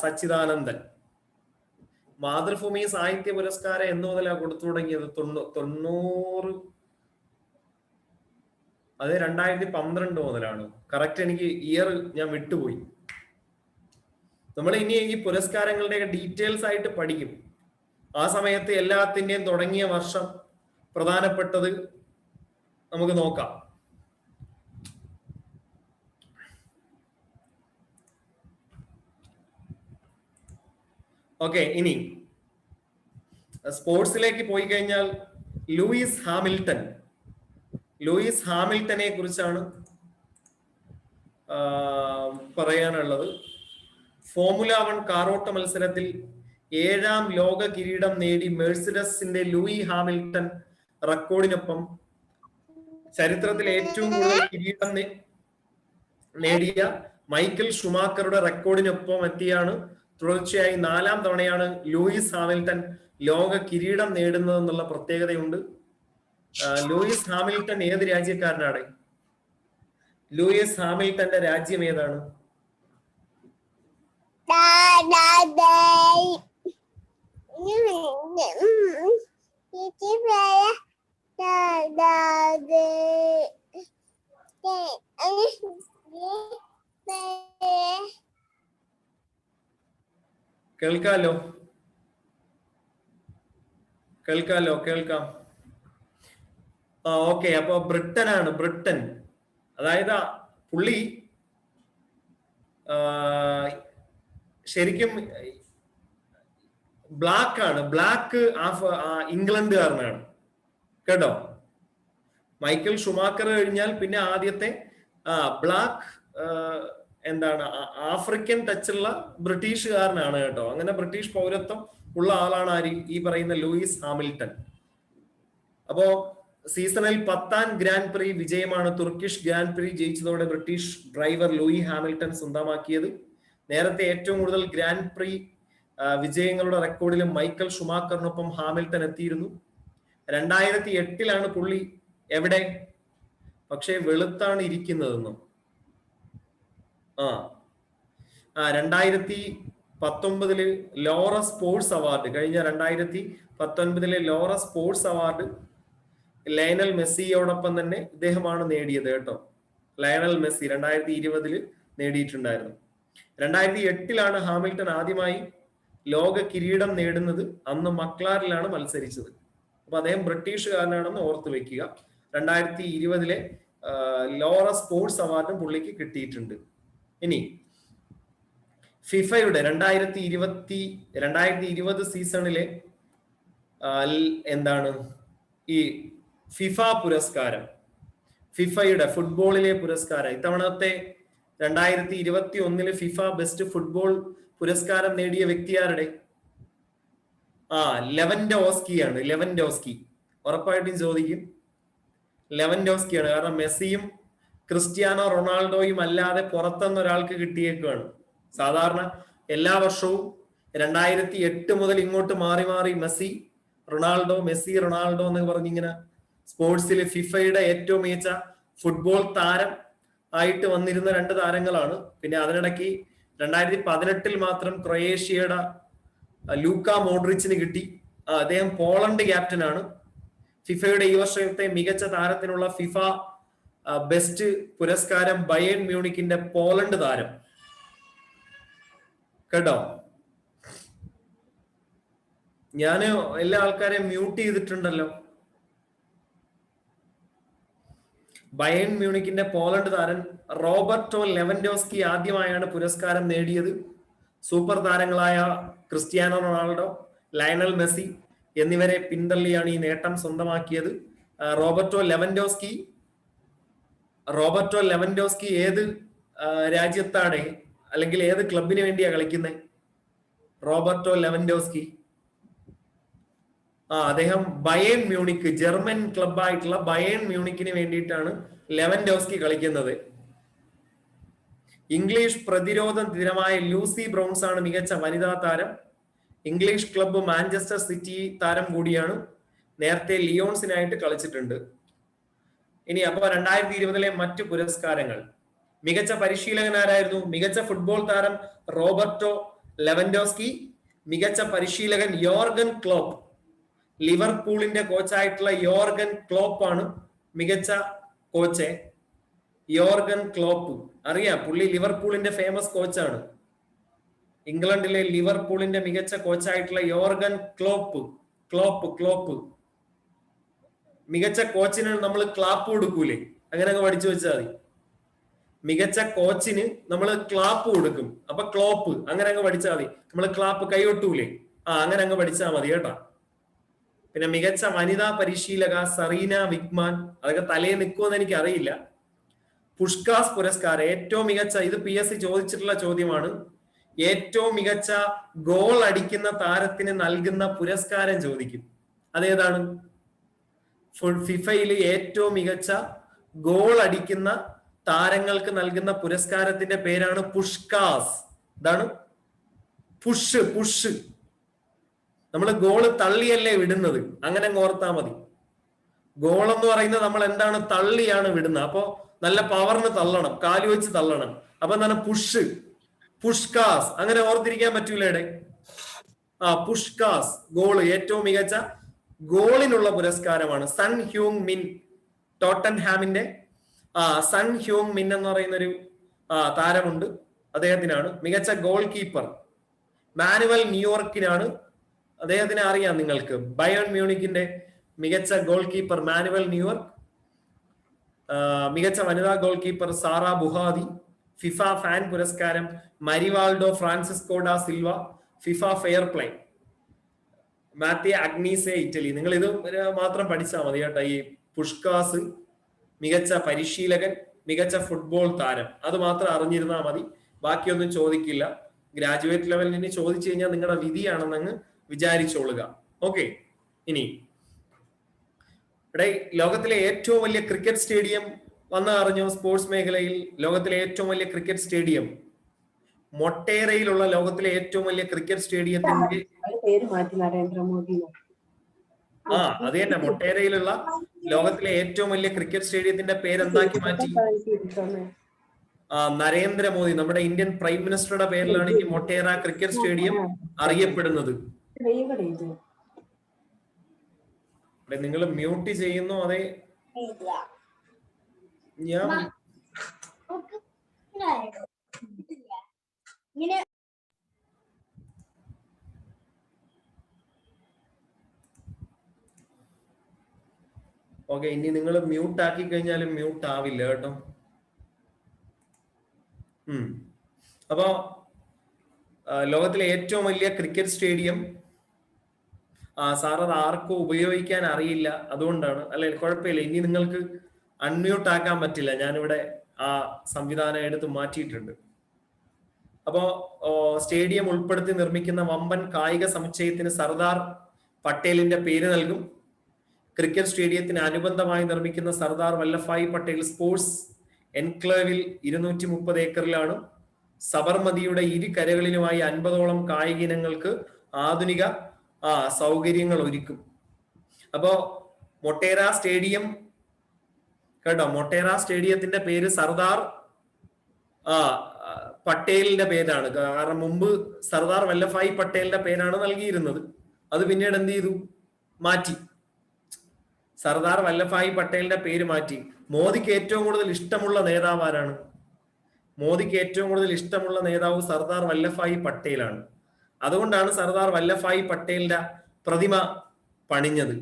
സച്ചിദാനന്ദൻ മാതൃഭൂമി സാഹിത്യ പുരസ്കാരം എന്ന് മുതലാണ് കൊടുത്തു തുടങ്ങിയത്? 90, അത് 2012 മുതലാണ്. കറക്റ്റ് എനിക്ക് ഇയർ ഞാൻ വിട്ടുപോയി. നമ്മൾ ഇനി ഈ പുരസ്കാരങ്ങളുടെ ഡീറ്റെയിൽസ് ആയിട്ട് പഠിക്കും. ആ സമയത്ത് എല്ലാത്തിന്റെയും തുടങ്ങിയ വർഷം പ്രധാനപ്പെട്ടത് നമുക്ക് നോക്കാം. ഓക്കെ, ഇനി സ്പോർട്സിലേക്ക് പോയി കഴിഞ്ഞാൽ ലൂയിസ് ഹാമിൽട്ടനെ കുറിച്ചാണ് പറയാനുള്ളത്, ഫോർമുല 1 കാറോട്ട മത്സരത്തിൽ 7ാം ലോക കിരീടം നേടി മെഴ്സിഡസിന്റെ ലൂയി ഹാമിൽട്ടൺ റെക്കോർഡിനൊപ്പം ചരിത്രത്തിൽ ഏറ്റവും കൂടുതൽ കിരീടം നേടിയ മൈക്കൽ ഷുമാക്കറുടെ റെക്കോർഡിനൊപ്പം എത്തിയാണ്. തുടർച്ചയായി 4ാം തവണയാണ് ലൂയിസ് ഹാമിൽട്ടൺ ലോക കിരീടം നേടുന്നതെന്നുള്ള പ്രത്യേകതയുണ്ട്. ലൂയിസ് ഹാമിൽട്ടൺ ഏത് രാജ്യക്കാരനാണ്? ലൂയിസ് ഹാമിൽട്ടന്റെ രാജ്യം ഏതാണ്? കേൾക്കാലോ? കേൾക്കാം. ഓക്കെ. അപ്പൊ ബ്രിട്ടൻ ആണ്. ബ്രിട്ടൻ, അതായത് പുള്ളി ശരിക്കും ബ്ലാക്ക് ആണ്. ബ്ലാക്ക് ഇംഗ്ലണ്ടുകാരനാണ് കേട്ടോ. മൈക്കൽ ഷുമാക്കർ കഴിഞ്ഞാൽ പിന്നെ ആദ്യത്തെ ബ്ലാക്ക് എന്താണ് ആഫ്രിക്കൻ ടച്ചുള്ള ബ്രിട്ടീഷുകാരനാണ് കേട്ടോ. അങ്ങനെ ബ്രിട്ടീഷ് പൗരത്വം ഉള്ള ആളാണ് ആര്? ഈ പറയുന്ന ലൂയിസ് ഹാമിൽട്ടൺ. അപ്പോ സീസണിൽ 10ാം ഗ്രാൻഡ് പ്രീ വിജയമാണ് തുർക്കിഷ് ഗ്രാൻഡ് പ്രീ ജയിച്ചതോടെ ബ്രിട്ടീഷ് ഡ്രൈവർ ലൂയി ഹാമിൽട്ടൺ സ്വന്തമാക്കിയത്. നേരത്തെ ഏറ്റവും കൂടുതൽ ഗ്രാൻഡ് പ്രീ വിജയങ്ങളുടെ റെക്കോർഡിലും മൈക്കൽ ഷുമാക്കറിനൊപ്പം ഹാമിൽട്ടൺ എത്തിയിരുന്നു. 2008 പുള്ളി എവിടെ? പക്ഷേ വെളുത്താണ് ഇരിക്കുന്നതെന്നും. 2019 ലോറ സ്പോർട്സ് അവാർഡ്, കഴിഞ്ഞ 2019 ലോറ സ്പോർട്സ് അവാർഡ് ലയണൽ മെസ്സിയോടൊപ്പം തന്നെ ഇദ്ദേഹമാണ് നേടിയത് കേട്ടോ. Lionel Messi 2020 നേടിയിട്ടുണ്ടായിരുന്നു. 2008 ഹാമിൽട്ടൺ ആദ്യമായി ലോക കിരീടം നേടുന്നത്. അന്ന് മക്ലാറിലാണ് മത്സരിച്ചത്. അപ്പൊ അദ്ദേഹം ബ്രിട്ടീഷുകാരനാണെന്ന് ഓർത്ത് വെക്കുക. 2020 ലോറ സ്പോർട്സ് അവാർഡും പുള്ളിക്ക് കിട്ടിയിട്ടുണ്ട്. ഇനി ഫിഫയുടെ 2020 സീസണിലെ എന്താണ് ഈ ഫിഫ പുരസ്കാരം, ഫിഫയുടെ ഫുട്ബോളിലെ പുരസ്കാരം, ഇത്തവണത്തെ 2021 ഫിഫ ബെസ്റ്റ് ഫുട്ബോൾ പുരസ്കാരം നേടിയ വ്യക്തിയാരുടെ? ലെവൻഡോസ്കിയാണ്. ലെവൻഡോസ്കി ഉറപ്പായിട്ടും ചോദിക്കും. ലെവൻഡോസ്കിയാണ്. കാരണം മെസ്സിയും ക്രിസ്ത്യാനോ റൊണാൾഡോയും അല്ലാതെ പുറത്തുനിന്ന് ഒരാൾക്ക് കിട്ടിയേക്കാണ്. സാധാരണ എല്ലാ വർഷവും 2008 മുതൽ ഇങ്ങോട്ട് മാറി മാറി മെസ്സി റൊണാൾഡോ എന്ന് പറഞ്ഞിങ്ങനെ സ്പോർട്സിൽ ഫിഫയുടെ ഏറ്റവും മികച്ച ഫുട്ബോൾ താരം ആയിട്ട് വന്നിരുന്ന 2 താരങ്ങളാണ്. പിന്നെ അതിനിടയ്ക്ക് 2018 മാത്രം ക്രൊയേഷ്യയുടെ ലൂക്ക മോഡ്രിച്ചിന് കിട്ടി. അദ്ദേഹം പോളണ്ട് ക്യാപ്റ്റനാണ്. ഫിഫയുടെ ഈ വർഷത്തെ മികച്ച താരത്തിനുള്ള ഫിഫ ബെസ്റ്റ് പുരസ്കാരം ബയേൺ മ്യൂണിക്കിന്റെ പോളണ്ട് താരം കേട്ടോ. ഞാന് എല്ലാ ആൾക്കാരെയും മ്യൂട്ട് ചെയ്തിട്ടുണ്ടല്ലോ. ബയേൺ മ്യൂണിക്കിന്റെ പോളണ്ട് താരം റോബർട്ടോ ലെവൻഡോസ്കി ആദ്യമായാണ് പുരസ്കാരം നേടിയത്. സൂപ്പർ താരങ്ങളായ ക്രിസ്ത്യാനോ റൊണാൾഡോ, ലയണൽ മെസ്സി എന്നിവരെ പിന്തള്ളിയാണ് ഈ നേട്ടം സ്വന്തമാക്കിയത്. റോബർട്ടോ ലെവൻഡോസ്കി ഏത് രാജ്യത്താണ് അല്ലെങ്കിൽ ഏത് ക്ലബിന് വേണ്ടിയാ കളിക്കുന്നത്? റോബർട്ടോ ലെവൻഡോസ്കി അദ്ദേഹം ബയേൺ മ്യൂണിക്ക്, ജർമ്മൻ ക്ലബായിട്ടുള്ള ബയേൺ മ്യൂണിക്കിന് വേണ്ടിയിട്ടാണ് ലെവൻഡോസ്കി കളിക്കുന്നത്. ഇംഗ്ലീഷ് പ്രതിരോധ ദിനമായ ലൂസി ബ്രൗൺസ് ആണ് മികച്ച വനിതാ താരം. ഇംഗ്ലീഷ് ക്ലബ്ബ് മാഞ്ചസ്റ്റർ സിറ്റി താരം കൂടിയാണ്. നേരത്തെ ലിയോൺസിനായിട്ട് കളിച്ചിട്ടുണ്ട്. ഇനി അപ്പൊ 2020 മറ്റു പുരസ്കാരങ്ങൾ. മികച്ച പരിശീലകനാരായിരുന്നു? മികച്ച ഫുട്ബോൾ താരം റോബർട്ടോ ലെവൻഡോസ്കി. മികച്ച പരിശീലകൻ യോർഗൻ ക്ലോപ്പ്. ലിവർപൂളിന്റെ കോച്ചായിട്ടുള്ള യോർഗൻ ക്ലോപ്പ് ആണ് മികച്ച കോച്ച്. യോർഗൻ ക്ലോപ്പ് അറിയാം, പുള്ളി ലിവർപൂളിന്റെ ഫേമസ് കോച്ചാണ്. ഇംഗ്ലണ്ടിലെ ലിവർപൂളിന്റെ മികച്ച കോച്ചായിട്ടുള്ള യോർഗൻ ക്ലോപ്പ്. മികച്ച കോച്ചിന് നമ്മൾ ക്ലാപ്പ് കൊടുക്കൂലേ? അങ്ങനെ അങ്ങ് പഠിച്ചു വെച്ചാൽ മതി. മികച്ച കോച്ചിന് നമ്മൾ ക്ലാപ്പ് കൊടുക്കും. അപ്പൊ ക്ലോപ്പ് അങ്ങനെ അങ്ങ് പഠിച്ചാൽ മതി. നമ്മൾ ക്ലാപ്പ് കൈകൊട്ടൂലേ? അങ്ങനെ അങ്ങ് പഠിച്ചാൽ മതി കേട്ടാ. പിന്നെ മികച്ച വനിതാ പരിശീലക സറീന വിക്മാൻ. അതൊക്കെ തലയെ നിൽക്കുമെന്ന് എനിക്ക് അറിയില്ല. പുഷ്കാസ് പുരസ്കാരം ഏറ്റവും മികച്ച, ഇത് PSC ചോദിച്ചിട്ടുള്ള ചോദ്യമാണ്, ഏറ്റവും മികച്ച ഗോൾ അടിക്കുന്ന താരത്തിന് നൽകുന്ന പുരസ്കാരം ചോദിക്കും. അതേതാണ്? ഫിഫയിൽ ഏറ്റവും മികച്ച ഗോൾ അടിക്കുന്ന താരങ്ങൾക്ക് നൽകുന്ന പുരസ്കാരത്തിന്റെ പേരാണ് പുഷ്കാസ്. ഇതാണ് പുഷ്. നമ്മൾ ഗോള് തള്ളിയല്ലേ വിടുന്നത്, അങ്ങനെ ഓർത്താ മതി. ഗോൾ എന്ന് പറയുന്നത് നമ്മൾ എന്താണ്, തള്ളിയാണ് വിടുന്നത്. അപ്പോ നല്ല പവറിന് തള്ളണം, കാല് വെച്ച് തള്ളണം. അപ്പൊ എന്താണ് പുഷ്കാസ്, അങ്ങനെ ഓർത്തിരിക്കാൻ പറ്റൂലേ? പുഷ്കാസ് ഗോള്, ഏറ്റവും മികച്ച ഗോളിനുള്ള പുരസ്കാരമാണ്. സൺ ഹ്യൂങ് മിൻ, ടോട്ടൻഹാമിന്റെ സൺ ഹ്യൂങ് മിൻ എന്ന് പറയുന്ന ഒരു താരമുണ്ട്, അദ്ദേഹത്തിനാണ്. മികച്ച ഗോൾ കീപ്പർ മാനുവൽ ന്യൂയോർക്കിനാണ്, അദ്ദേഹത്തിനെ അറിയാം നിങ്ങൾക്ക്, ബയേൺ മ്യൂണിക്കിന്റെ മികച്ച ഗോൾ കീപ്പർ മാനുവൽ ന്യൂയോർക്ക്. മികച്ച വനിതാ goalkeeper Sarah Bouhaddi. FIFA fan പുരസ്കാരം Marivaldo Francisco da Silva. FIFA fair play Mattia Agnese, Italy. നിങ്ങൾ ഇത് മാത്രം പഠിച്ചാൽ മതി കേട്ടോ. ഈ പുഷ്കാസ്, മികച്ച പരിശീലകൻ, മികച്ച ഫുട്ബോൾ താരം, അത് മാത്രം അറിഞ്ഞിരുന്നാൽ മതി. ബാക്കിയൊന്നും ചോദിക്കില്ല. ഗ്രാജുവേറ്റ് ലെവലിൽ ഇനി ചോദിച്ചു കഴിഞ്ഞാൽ നിങ്ങളുടെ വിധിയാണെന്നങ്ങ് വിചാരിച്ചോളുക. ഓക്കെ. ഇനി ഇവിടെ ലോകത്തിലെ ഏറ്റവും വലിയ ക്രിക്കറ്റ് സ്റ്റേഡിയം വന്ന് അറിഞ്ഞോ? സ്പോർട്സ് മേഖലയിൽ ലോകത്തിലെ ഏറ്റവും വലിയ ക്രിക്കറ്റ് സ്റ്റേഡിയം മൊട്ടേറയിലുള്ള ലോകത്തിലെ ഏറ്റവും വലിയ ക്രിക്കറ്റ് സ്റ്റേഡിയത്തിന്റെ അത് തന്നെ, മൊട്ടേറയിലുള്ള ലോകത്തിലെ ഏറ്റവും വലിയ ക്രിക്കറ്റ് സ്റ്റേഡിയത്തിന്റെ പേരെന്താക്കി മാറ്റി? നരേന്ദ്രമോദി, നമ്മുടെ ഇന്ത്യൻ പ്രൈം മിനിസ്റ്ററുടെ പേരിലാണ് ഈ മൊട്ടേറ ക്രിക്കറ്റ് സ്റ്റേഡിയം അറിയപ്പെടുന്നത്. നിങ്ങൾ മ്യൂട്ട് ചെയ്യുന്നു? അതെ, ഞാൻ ഓക്കെ. ഇനി നിങ്ങൾ മ്യൂട്ട് ആക്കി കഴിഞ്ഞാലും മ്യൂട്ട് ആവില്ല കേട്ടോ. അപ്പോ ലോകത്തിലെ ഏറ്റവും വലിയ ക്രിക്കറ്റ് സ്റ്റേഡിയം, സാർ അത് ആർക്കും ഉപയോഗിക്കാൻ അറിയില്ല, അതുകൊണ്ടാണ്. അല്ലെ, കുഴപ്പമില്ല. ഇനി നിങ്ങൾക്ക് അൺമ്യൂട്ട് ആക്കാൻ പറ്റില്ല, ഞാനിവിടെ ആ സംവിധാനം എടുത്ത് മാറ്റിയിട്ടുണ്ട്. അപ്പോ സ്റ്റേഡിയം ഉൾപ്പെടുത്തി നിർമ്മിക്കുന്ന വമ്പൻ കായിക സമുച്ചയത്തിന് സർദാർ പട്ടേലിന്റെ പേര് നൽകും. ക്രിക്കറ്റ് സ്റ്റേഡിയത്തിന് അനുബന്ധമായി നിർമ്മിക്കുന്ന സർദാർ വല്ലഭായ് പട്ടേൽ സ്പോർട്സ് എൻക്ലേവിൽ 230 ഏക്കറിലാണ്. സബർമതിയുടെ ഇരു കരകളിലുമായി 50ഓളം കായിക ഇനങ്ങൾക്ക് ആധുനിക സൗകര്യങ്ങൾ ഒരുക്കും. അപ്പോ മൊട്ടേറ സ്റ്റേഡിയം കേട്ടോ, മൊട്ടേറ സ്റ്റേഡിയത്തിന്റെ പേര് സർദാർ പട്ടേലിന്റെ പേരാണ്. കാരണം മുമ്പ് സർദാർ വല്ലഭായ് പട്ടേലിന്റെ പേരാണ് നൽകിയിരുന്നത്. അത് പിന്നീട് എന്ത് ചെയ്തു? മാറ്റി. സർദാർ വല്ലഭായ് പട്ടേലിന്റെ പേര് മാറ്റി. മോദിക്ക് ഏറ്റവും കൂടുതൽ ഇഷ്ടമുള്ള നേതാവ് ആരാണ്? മോദിക്ക് ഏറ്റവും കൂടുതൽ ഇഷ്ടമുള്ള നേതാവ് സർദാർ വല്ലഭായ് പട്ടേലാണ്. അതുകൊണ്ടാണ് സർദാർ വല്ലഭായ് പട്ടേലിന്റെ പ്രതിമ പണിഞ്ഞത്.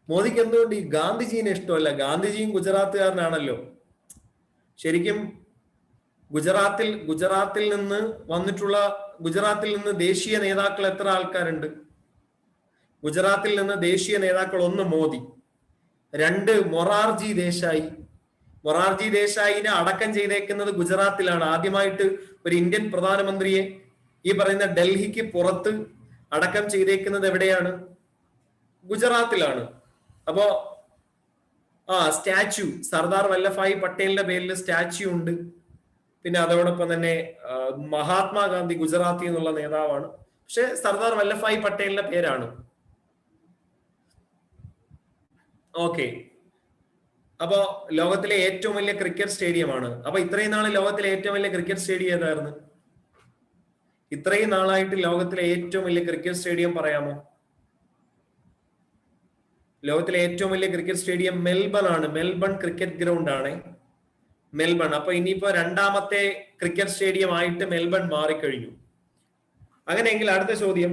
മോദിക്ക് എന്തുകൊണ്ട് ഈ ഗാന്ധിജീനെ ഇഷ്ടമല്ല? ഗാന്ധിജിയും ഗുജറാത്തുകാരനാണല്ലോ. ശരിക്കും ഗുജറാത്തിൽ നിന്ന് ദേശീയ നേതാക്കൾ എത്ര ആൾക്കാരുണ്ട്? ഗുജറാത്തിൽ നിന്ന് ദേശീയ നേതാക്കൾ 1 മോദി, 2 മൊറാർജി ദേശായി. മൊറാർജി ദേശായിനെ അടക്കം ചെയ്തേക്കുന്നത് ഗുജറാത്തിലാണ്. ആദ്യമായിട്ട് ഒരു ഇന്ത്യൻ പ്രധാനമന്ത്രിയെ ഈ പറയുന്ന ഡൽഹിക്ക് പുറത്ത് അടക്കം ചെയ്തേക്കുന്നത് എവിടെയാണ്? ഗുജറാത്തിലാണ്. അപ്പോ സ്റ്റാച്യു, സർദാർ വല്ലഭായ് പട്ടേലിന്റെ പേരിൽ സ്റ്റാച്യു ഉണ്ട്. പിന്നെ അതോടൊപ്പം തന്നെ മഹാത്മാഗാന്ധി ഗുജറാത്തി എന്നുള്ള നേതാവാണ്, പക്ഷെ സർദാർ വല്ലഭായ് പട്ടേലിന്റെ പേരാണ്. ഓക്കെ. അപ്പോ ലോകത്തിലെ ഏറ്റവും വലിയ ക്രിക്കറ്റ് സ്റ്റേഡിയമാണ്. അപ്പൊ ഇത്രയും നാള് ലോകത്തിലെ ഏറ്റവും വലിയ ക്രിക്കറ്റ് സ്റ്റേഡിയം ഏതായിരുന്നു? ഇത്രയും നാളായിട്ട് ലോകത്തിലെ ഏറ്റവും വലിയ ക്രിക്കറ്റ് സ്റ്റേഡിയം പറയാമോ? ലോകത്തിലെ ഏറ്റവും വലിയ ക്രിക്കറ്റ് സ്റ്റേഡിയം മെൽബൺ ആണ്. മെൽബൺ ക്രിക്കറ്റ് ഗ്രൗണ്ട് ആണ്, മെൽബൺ. അപ്പൊ ഇനിയിപ്പോ 2ാമത്തെ ക്രിക്കറ്റ് സ്റ്റേഡിയം ആയിട്ട് മെൽബൺ മാറിക്കഴിഞ്ഞു. അങ്ങനെയെങ്കിൽ അടുത്ത ചോദ്യം,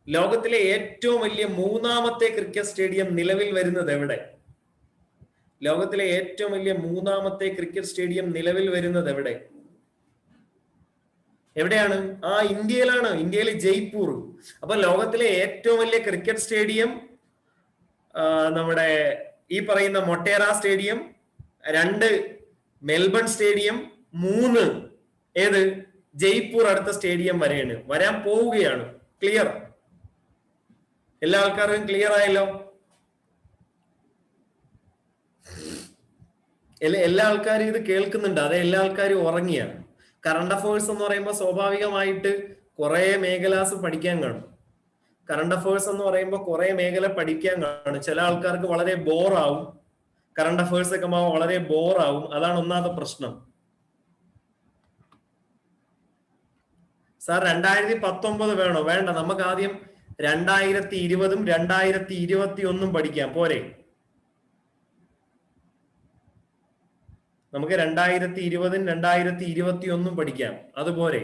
ലോകത്തിലെ ഏറ്റവും വലിയ 3ാമത്തെ ക്രിക്കറ്റ് സ്റ്റേഡിയം നിലവിൽ വരുന്നത് എവിടെ? ലോകത്തിലെ ഏറ്റവും വലിയ 3ാമത്തെ ക്രിക്കറ്റ് സ്റ്റേഡിയം നിലവിൽ വരുന്നത് എവിടെ? എവിടെയാണ്? ഇന്ത്യയിലാണ്. ഇന്ത്യയിൽ ജയ്പൂർ. അപ്പൊ ലോകത്തിലെ ഏറ്റവും വലിയ ക്രിക്കറ്റ് സ്റ്റേഡിയം നമ്മുടെ ഈ പറയുന്ന മൊട്ടേറ സ്റ്റേഡിയം, 2 മെൽബൺ സ്റ്റേഡിയം, 3 ഏത് ജയ്പൂർ അടുത്ത സ്റ്റേഡിയം വരെയാണ്, വരാൻ പോവുകയാണ്. ക്ലിയർ? എല്ലാ ആൾക്കാർക്കും ക്ലിയർ ആയല്ലോ? എല്ലാ ആൾക്കാരും ഇത് കേൾക്കുന്നുണ്ട്? അതെ, എല്ലാ ആൾക്കാരും ഉറങ്ങിയാണ്. കറണ്ട് അഫയേഴ്സ് എന്ന് പറയുമ്പോൾ സ്വാഭാവികമായിട്ട് കുറെ മേഖലാസ് പഠിക്കാൻ കാണും. കറണ്ട് അഫയേഴ്സ് എന്ന് പറയുമ്പോൾ കുറെ മേഖല പഠിക്കാൻ കാണും. ചില ആൾക്കാർക്ക് വളരെ ബോറാവും. കറണ്ട് അഫയേഴ്സ് ഒക്കെ വളരെ ബോറാവും. അതാണ് ഒന്നാമത്തെ പ്രശ്നം. സാർ 2019 വേണോ? വേണ്ട, നമുക്ക് ആദ്യം 2020-ഉം 2021-ഉം പഠിക്കാം, പോരെ? നമുക്ക് 2020-ഉം 2021-ഉം പഠിക്കാം, അതുപോലെ.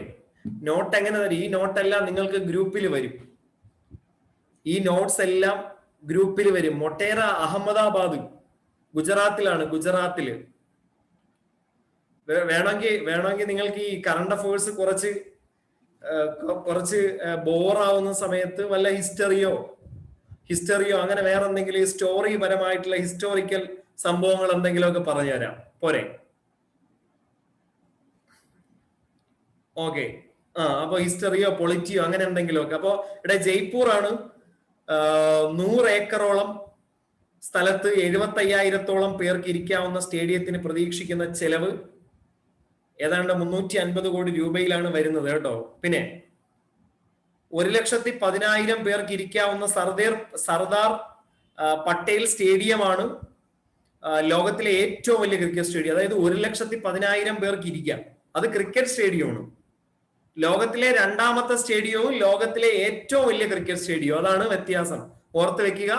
നോട്ട് എങ്ങനെ തരും? ഈ നോട്ടെല്ലാം നിങ്ങൾക്ക് ഗ്രൂപ്പിൽ വരും. ഈ നോട്ട്സ് എല്ലാം ഗ്രൂപ്പിൽ വരും. മൊട്ടേറ അഹമ്മദാബാദ് ഗുജറാത്തിലാണ്, ഗുജറാത്തില്. വേണമെങ്കിൽ നിങ്ങൾക്ക് ഈ കറണ്ട് അഫയേഴ്സ് കുറച്ച് ബോറാവുന്ന സമയത്ത് വല്ല ഹിസ്റ്ററിയോ അങ്ങനെ വേറെ എന്തെങ്കിലും സ്റ്റോറി പരമായിട്ടുള്ള ഹിസ്റ്റോറിക്കൽ സംഭവങ്ങൾ എന്തെങ്കിലുമൊക്കെ പറഞ്ഞുതരാം, പോരെ? ഓക്കെ. അപ്പൊ ഹിസ്റ്ററിയോ പൊളിറ്റിയോ അങ്ങനെ എന്തെങ്കിലുമൊക്കെ. അപ്പൊ ഇവിടെ ജയ്പൂർ ആണ്. 100 ഏക്കറോളം സ്ഥലത്ത് 75,000-ഓളം പേർക്ക് ഇരിക്കാവുന്ന സ്റ്റേഡിയത്തിന് പ്രതീക്ഷിക്കുന്ന ചെലവ് ഏതാണ്ട് 350 കോടി രൂപയിലാണ് വരുന്നത്, കേട്ടോ. പിന്നെ 1,10,000 പേർക്ക് ഇരിക്കാവുന്ന സർദാർ പട്ടേൽ സ്റ്റേഡിയമാണ് ലോകത്തിലെ ഏറ്റവും വലിയ ക്രിക്കറ്റ് സ്റ്റേഡിയം. അതായത് 1,10,000 പേർക്ക് ഇരിക്കാം. അത് ക്രിക്കറ്റ് സ്റ്റേഡിയമാണ്. ലോകത്തിലെ 2ാമത്തെ സ്റ്റേഡിയവും ലോകത്തിലെ ഏറ്റവും വലിയ ക്രിക്കറ്റ് സ്റ്റേഡിയവും. അതാണ് വ്യത്യാസം, ഓർത്ത് വെക്കുക.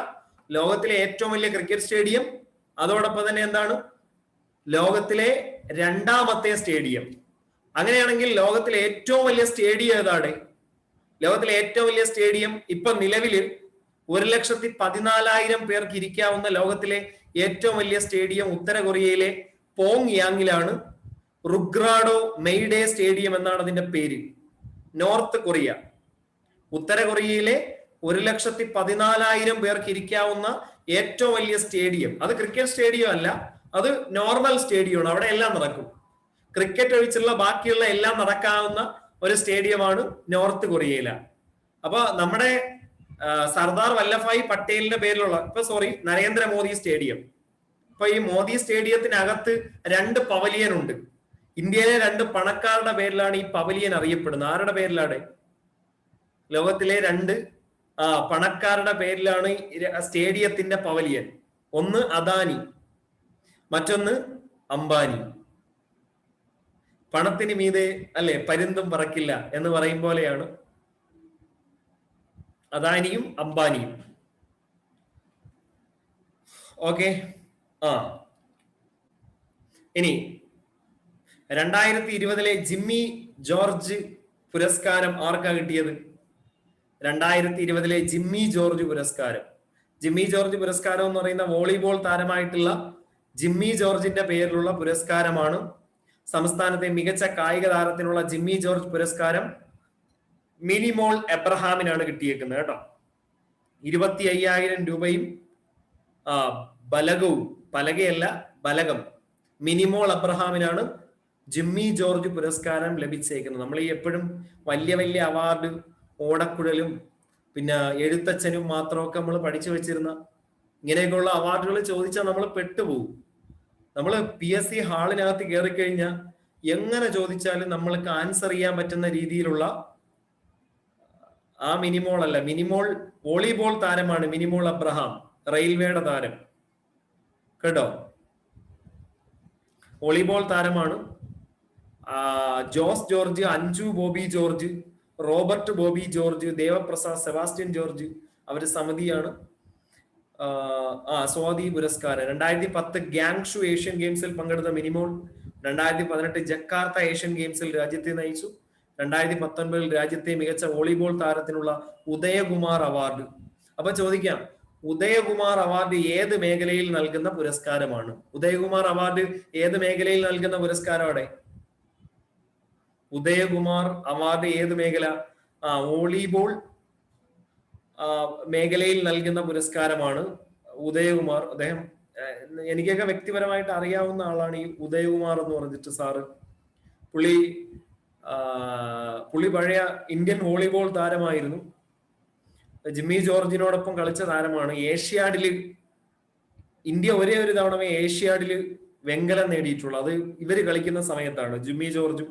ലോകത്തിലെ ഏറ്റവും വലിയ ക്രിക്കറ്റ് സ്റ്റേഡിയം, അതോടൊപ്പം തന്നെ എന്താണ്, ലോകത്തിലെ 2ാമത്തെ സ്റ്റേഡിയം. അങ്ങനെയാണെങ്കിൽ ലോകത്തിലെ ഏറ്റവും വലിയ സ്റ്റേഡിയം ഏതാണ്? ലോകത്തിലെ ഏറ്റവും വലിയ സ്റ്റേഡിയം ഇപ്പൊ നിലവില് 1,14,000 പേർക്ക് ഇരിക്കാവുന്ന ലോകത്തിലെ ഏറ്റവും വലിയ സ്റ്റേഡിയം ഉത്തര കൊറിയയിലെ പോങ് യാങ്ങിലാണ്. റുഗ്രാഡോ മെയ്ഡേ സ്റ്റേഡിയം എന്നാണ് അതിന്റെ പേര്. North Korea. ഉത്തര കൊറിയയിലെ 1,14,000 പേർക്ക് ഇരിക്കാവുന്ന ഏറ്റവും വലിയ സ്റ്റേഡിയം. അത് ക്രിക്കറ്റ് സ്റ്റേഡിയം അല്ല, അത് നോർമൽ സ്റ്റേഡിയമാണ്. അവിടെ എല്ലാം നടക്കും. ക്രിക്കറ്റ് ഒഴിച്ചുള്ള ബാക്കിയുള്ള എല്ലാം നടക്കാവുന്ന ഒരു സ്റ്റേഡിയമാണ് നോർത്ത് കൊറിയയില. അപ്പൊ നമ്മുടെ സർദാർ വല്ലഭായ് പട്ടേലിന്റെ പേരിലുള്ള നരേന്ദ്രമോദി സ്റ്റേഡിയം. ഇപ്പൊ ഈ മോദി സ്റ്റേഡിയത്തിനകത്ത് 2 പവലിയൻ ഉണ്ട്. ഇന്ത്യയിലെ 2 പണക്കാരുടെ പേരിലാണ് ഈ പവലിയൻ അറിയപ്പെടുന്നത്. ആരുടെ പേരിലാണ്? ലോകത്തിലെ 2 പണക്കാരുടെ പേരിലാണ് സ്റ്റേഡിയത്തിന്റെ പവലിയൻ. ഒന്ന് അദാനി, മറ്റൊന്ന് അംബാനി. പണത്തിന് മീതെ അല്ലെ പരുന്തും പറക്കില്ല എന്ന് പറയും പോലെയാണ് അദാനിയും അംബാനിയും. ഓക്കെ. ഇനി 2020-ലെ ജിമ്മി ജോർജ് പുരസ്കാരം ആർക്കാ കിട്ടിയത്? 2020-ലെ ജിമ്മി ജോർജ് പുരസ്കാരം. ജിമ്മി ജോർജ് പുരസ്കാരം എന്ന് പറയുന്ന വോളിബോൾ താരമായിട്ടുള്ള ജിമ്മി ജോർജിന്റെ പേരിലുള്ള പുരസ്കാരമാണ്. സംസ്ഥാനത്തെ മികച്ച കായിക താരത്തിനുള്ള ജിമ്മി ജോർജ് പുരസ്കാരം മിനിമോൾ എബ്രഹാമിനാണ് കിട്ടിയേക്കുന്നത്, കേട്ടോ. 25,000 രൂപയും ബലകവും, പലകയല്ല ബലകം, മിനിമോൾ എബ്രഹാമിനാണ് ജിമ്മി ജോർജ് പുരസ്കാരം ലഭിച്ചേക്കുന്നത്. നമ്മൾ ഈ എപ്പോഴും വലിയ വലിയ അവാർഡ്, ഓടക്കുഴലും പിന്നെ എഴുത്തച്ഛനും മാത്രമൊക്കെ നമ്മൾ പഠിച്ചു വെച്ചിരുന്ന ഇങ്ങനെയൊക്കെയുള്ള അവാർഡുകൾ ചോദിച്ചാൽ നമ്മൾ പെട്ടുപോകും. നമ്മൾ PSC ഹാളിനകത്ത് കയറി കഴിഞ്ഞാൽ എങ്ങനെ ചോദിച്ചാലും നമ്മൾക്ക് ആൻസർ ചെയ്യാൻ പറ്റുന്ന രീതിയിലുള്ള മിനിമോൾ അല്ല, മിനിമോൾ വോളിബോൾ താരമാണ്. മിനിമോൾ അബ്രഹാം റെയിൽവേയുടെ താരം, കേട്ടോ. വോളിബോൾ താരമാണ്. Jose George, Anju Bobby George, Robert Bobby George, Devaprasad, Sebastian George അവര് സമിതിയാണ് സ്വാതി പുരസ്കാരം. 2010 ഗാങ്ഷു ഏഷ്യൻ ഗെയിംസിൽ പങ്കെടുത്ത മിനിമോൾ 2018 ജക്കാർത്ത ഏഷ്യൻ ഗെയിംസിൽ രാജ്യത്തെ നയിച്ചു. 2019 രാജ്യത്തെ മികച്ച വോളിബോൾ താരത്തിനുള്ള ഉദയകുമാർ അവാർഡ്. അപ്പൊ ചോദിക്കാം, ഉദയകുമാർ അവാർഡ് ഏത് മേഖലയിൽ നൽകുന്ന പുരസ്കാരമാണ്? ഉദയകുമാർ അവാർഡ് ഏത് മേഖലയിൽ നൽകുന്ന പുരസ്കാരമാണ്? ഉദയകുമാർ അവാർഡ് ഏത് മേഖല? വോളിബോൾ മേഖലയിൽ നൽകുന്ന പുരസ്കാരമാണ് ഉദയകുമാർ. അദ്ദേഹം എനിക്കൊക്കെ വ്യക്തിപരമായിട്ട് അറിയാവുന്ന ആളാണ് ഈ ഉദയകുമാർ എന്ന് പറഞ്ഞിട്ട് സാറ്. പുള്ളി പുള്ളി പഴയ ഇന്ത്യൻ വോളിബോൾ താരമായിരുന്നു. ജിമ്മി ജോർജിനോടൊപ്പം കളിച്ച താരമാണ്. ഏഷ്യാഡില് ഇന്ത്യ ഒരേ ഒരു തവണ ഏഷ്യാഡില് വെങ്കലം നേടിയിട്ടുള്ളൂ. അത് ഇവര് കളിക്കുന്ന സമയത്താണ്. ജിമ്മി ജോർജും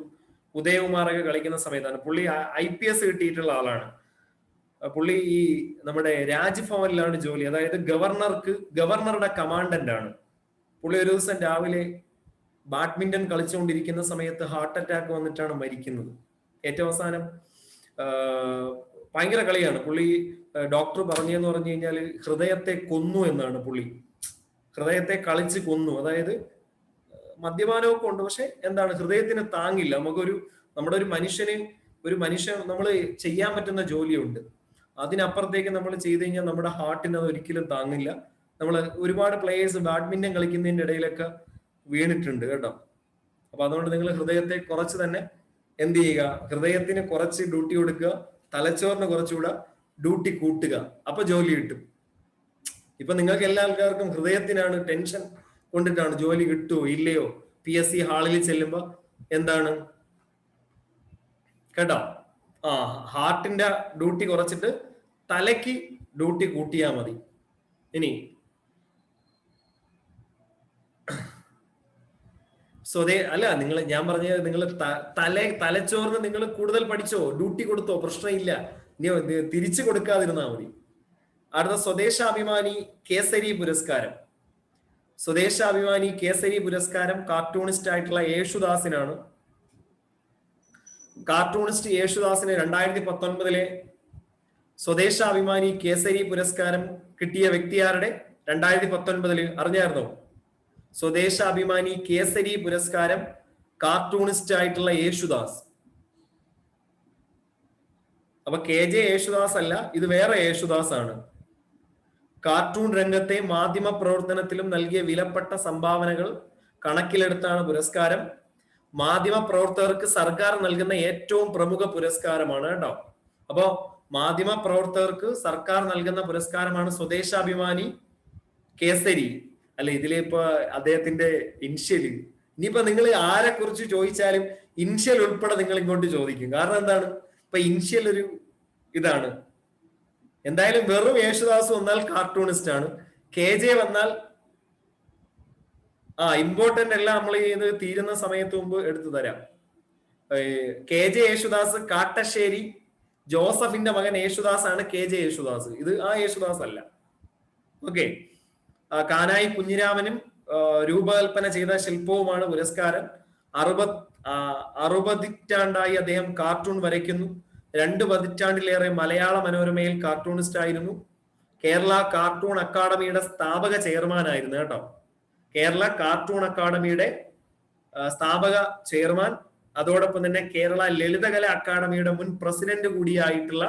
ഉദയകുമാറൊക്കെ കളിക്കുന്ന സമയത്താണ്. പുള്ളി IPS കിട്ടിയിട്ടുള്ള ആളാണ്. പുള്ളി ഈ നമ്മുടെ രാജ്ഭവനിലാണ് ജോലി. അതായത് ഗവർണറുടെ കമാൻഡന്റ് ആണ്. പുള്ളി ഒരു ദിവസം രാവിലെ ബാഡ്മിന്റൺ കളിച്ചുകൊണ്ടിരിക്കുന്ന സമയത്ത് ഹാർട്ട് അറ്റാക്ക് വന്നിട്ടാണ് മരിക്കുന്നത്. ഏറ്റവും അവസാനം ഭയങ്കര കളിയാണ്. പുള്ളി ഡോക്ടർ പറഞ്ഞെന്ന് പറഞ്ഞു കഴിഞ്ഞാൽ ഹൃദയത്തെ കൊന്നു എന്നാണ്. പുള്ളി ഹൃദയത്തെ കളിച്ച് കൊന്നു. അതായത് മദ്യപാനമൊക്കെ ഉണ്ട്, പക്ഷെ എന്താണ്, ഹൃദയത്തിന് താങ്ങില്ല. നമ്മുടെ ഒരു മനുഷ്യൻ നമ്മൾ ചെയ്യാൻ പറ്റുന്ന ജോലിയുണ്ട്. അതിനപ്പുറത്തേക്ക് നമ്മൾ ചെയ്ത് കഴിഞ്ഞാൽ നമ്മുടെ ഹാർട്ടിന് അത് ഒരിക്കലും താങ്ങില്ല. നമ്മൾ ഒരുപാട് പ്ലേയേഴ്സ് ബാഡ്മിന്റൺ കളിക്കുന്നതിന്റെ ഇടയിലൊക്കെ വീണിട്ടുണ്ട് കേട്ടോ. അപ്പൊ അതുകൊണ്ട് നിങ്ങൾ ഹൃദയത്തെ കുറച്ച് തന്നെ എന്ത് ചെയ്യുക, ഹൃദയത്തിന് കുറച്ച് ഡ്യൂട്ടി കൊടുക്കുക, തലച്ചോറിന് കുറച്ചുകൂടെ ഡ്യൂട്ടി കൂട്ടുക. അപ്പൊ ജോലി കിട്ടും. ഇപ്പൊ നിങ്ങൾക്ക് എല്ലാ ആൾക്കാർക്കും ഹൃദയത്തിനാണ് ടെൻഷൻ കൊണ്ടിട്ടാണ് ജോലി കിട്ടുമോ ഇല്ലയോ. PSC ഹാളിൽ ചെല്ലുമ്പോ എന്താണ് കേട്ടോ, ഹാർട്ടിന്റെ ഡ്യൂട്ടി കുറച്ചിട്ട് തലയ്ക്ക് ഡ്യൂട്ടി കൂട്ടിയാ മതി. ഇനി ഞാൻ പറഞ്ഞത് നിങ്ങൾ തലച്ചോറിന് നിങ്ങൾ കൂടുതൽ പഠിച്ചോ, ഡ്യൂട്ടി കൊടുത്തോ, പ്രശ്നമില്ല. ഇനി തിരിച്ചു കൊടുക്കാതിരുന്നാ മതി. അടുത്ത സ്വദേശാഭിമാനി കേസരി പുരസ്കാരം. സ്വദേശാഭിമാനി കേസരി പുരസ്കാരം കാർട്ടൂണിസ്റ്റ് ആയിട്ടുള്ള യേശുദാസിനാണ്. കാർട്ടൂണിസ്റ്റ് യേശുദാസിന് 2019 സ്വദേശാഭിമാനി കേസരി പുരസ്കാരം കിട്ടിയ വ്യക്തിയാരുടെ 2019 അറിഞ്ഞായിരുന്നോ? സ്വദേശാഭിമാനി കേസരി പുരസ്കാരം കാർട്ടൂണിസ്റ്റ് ആയിട്ടുള്ള യേശുദാസ്. അപ്പൊ KJ യേശുദാസ് അല്ല, ഇത് വേറെ യേശുദാസ് ആണ്. കാർട്ടൂൺ രംഗത്തെ മാധ്യമ പ്രവർത്തനത്തിലും നൽകിയ വിലപ്പെട്ട സംഭാവനകൾ കണക്കിലെടുത്താണ് പുരസ്കാരം. മാധ്യമ പ്രവർത്തകർക്ക് സർക്കാർ നൽകുന്ന ഏറ്റവും പ്രമുഖ പുരസ്കാരമാണ് കേട്ടോ. അപ്പോ മാധ്യമ പ്രവർത്തകർക്ക് സർക്കാർ നൽകുന്ന പുരസ്കാരമാണ് സ്വദേശാഭിമാനി കേസരി. അല്ലെ, ഇതിലിപ്പോ അദ്ദേഹത്തിന്റെ ഇൻഷ്യല്, ഇനിയിപ്പോ നിങ്ങൾ ആരെ കുറിച്ച് ചോദിച്ചാലും ഇൻഷ്യൽ ഉൾപ്പെടെ നിങ്ങൾ ഇങ്ങോട്ട് ചോദിക്കും. കാരണം എന്താണ്, ഇപ്പൊ ഇൻഷ്യൽ ഒരു ഇതാണ്. എന്തായാലും വെറും യേശുദാസ് വന്നാൽ കാർട്ടൂണിസ്റ്റ് ആണ്. KJ വന്നാൽ ഇമ്പോർട്ടന്റ് എല്ലാം നമ്മൾ ഇത് തീരുന്ന സമയത്ത് മുമ്പ് എടുത്തു തരാം. KJ യേശുദാസ് കാട്ടശ്ശേരി ജോസഫിന്റെ മകൻ യേശുദാസ് ആണ് KJ യേശുദാസ്. ഇത് യേശുദാസ് അല്ല. ഓക്കെ. കാനായി കുഞ്ഞിരാമനും രൂപകൽപ്പന ചെയ്ത ശില്പവുമാണ് പുരസ്കാരം. 60 പതിറ്റാണ്ടായി അദ്ദേഹം കാർട്ടൂൺ വരയ്ക്കുന്നു. 2 പതിറ്റാണ്ടിലേറെ മലയാള മനോരമയിൽ കാർട്ടൂണിസ്റ്റ് ആയിരുന്നു. കേരള കാർട്ടൂൺ അക്കാദമിയുടെ സ്ഥാപക ചെയർമാൻ ആയിരുന്നു കേട്ടോ. കേരള കാർട്ടൂൺ അക്കാദമിയുടെ സ്ഥാപക ചെയർമാൻ, അതോടൊപ്പം തന്നെ കേരള ലളിതകല അക്കാദമിയുടെ മുൻ പ്രസിഡന്റ് കൂടിയായിട്ടുള്ള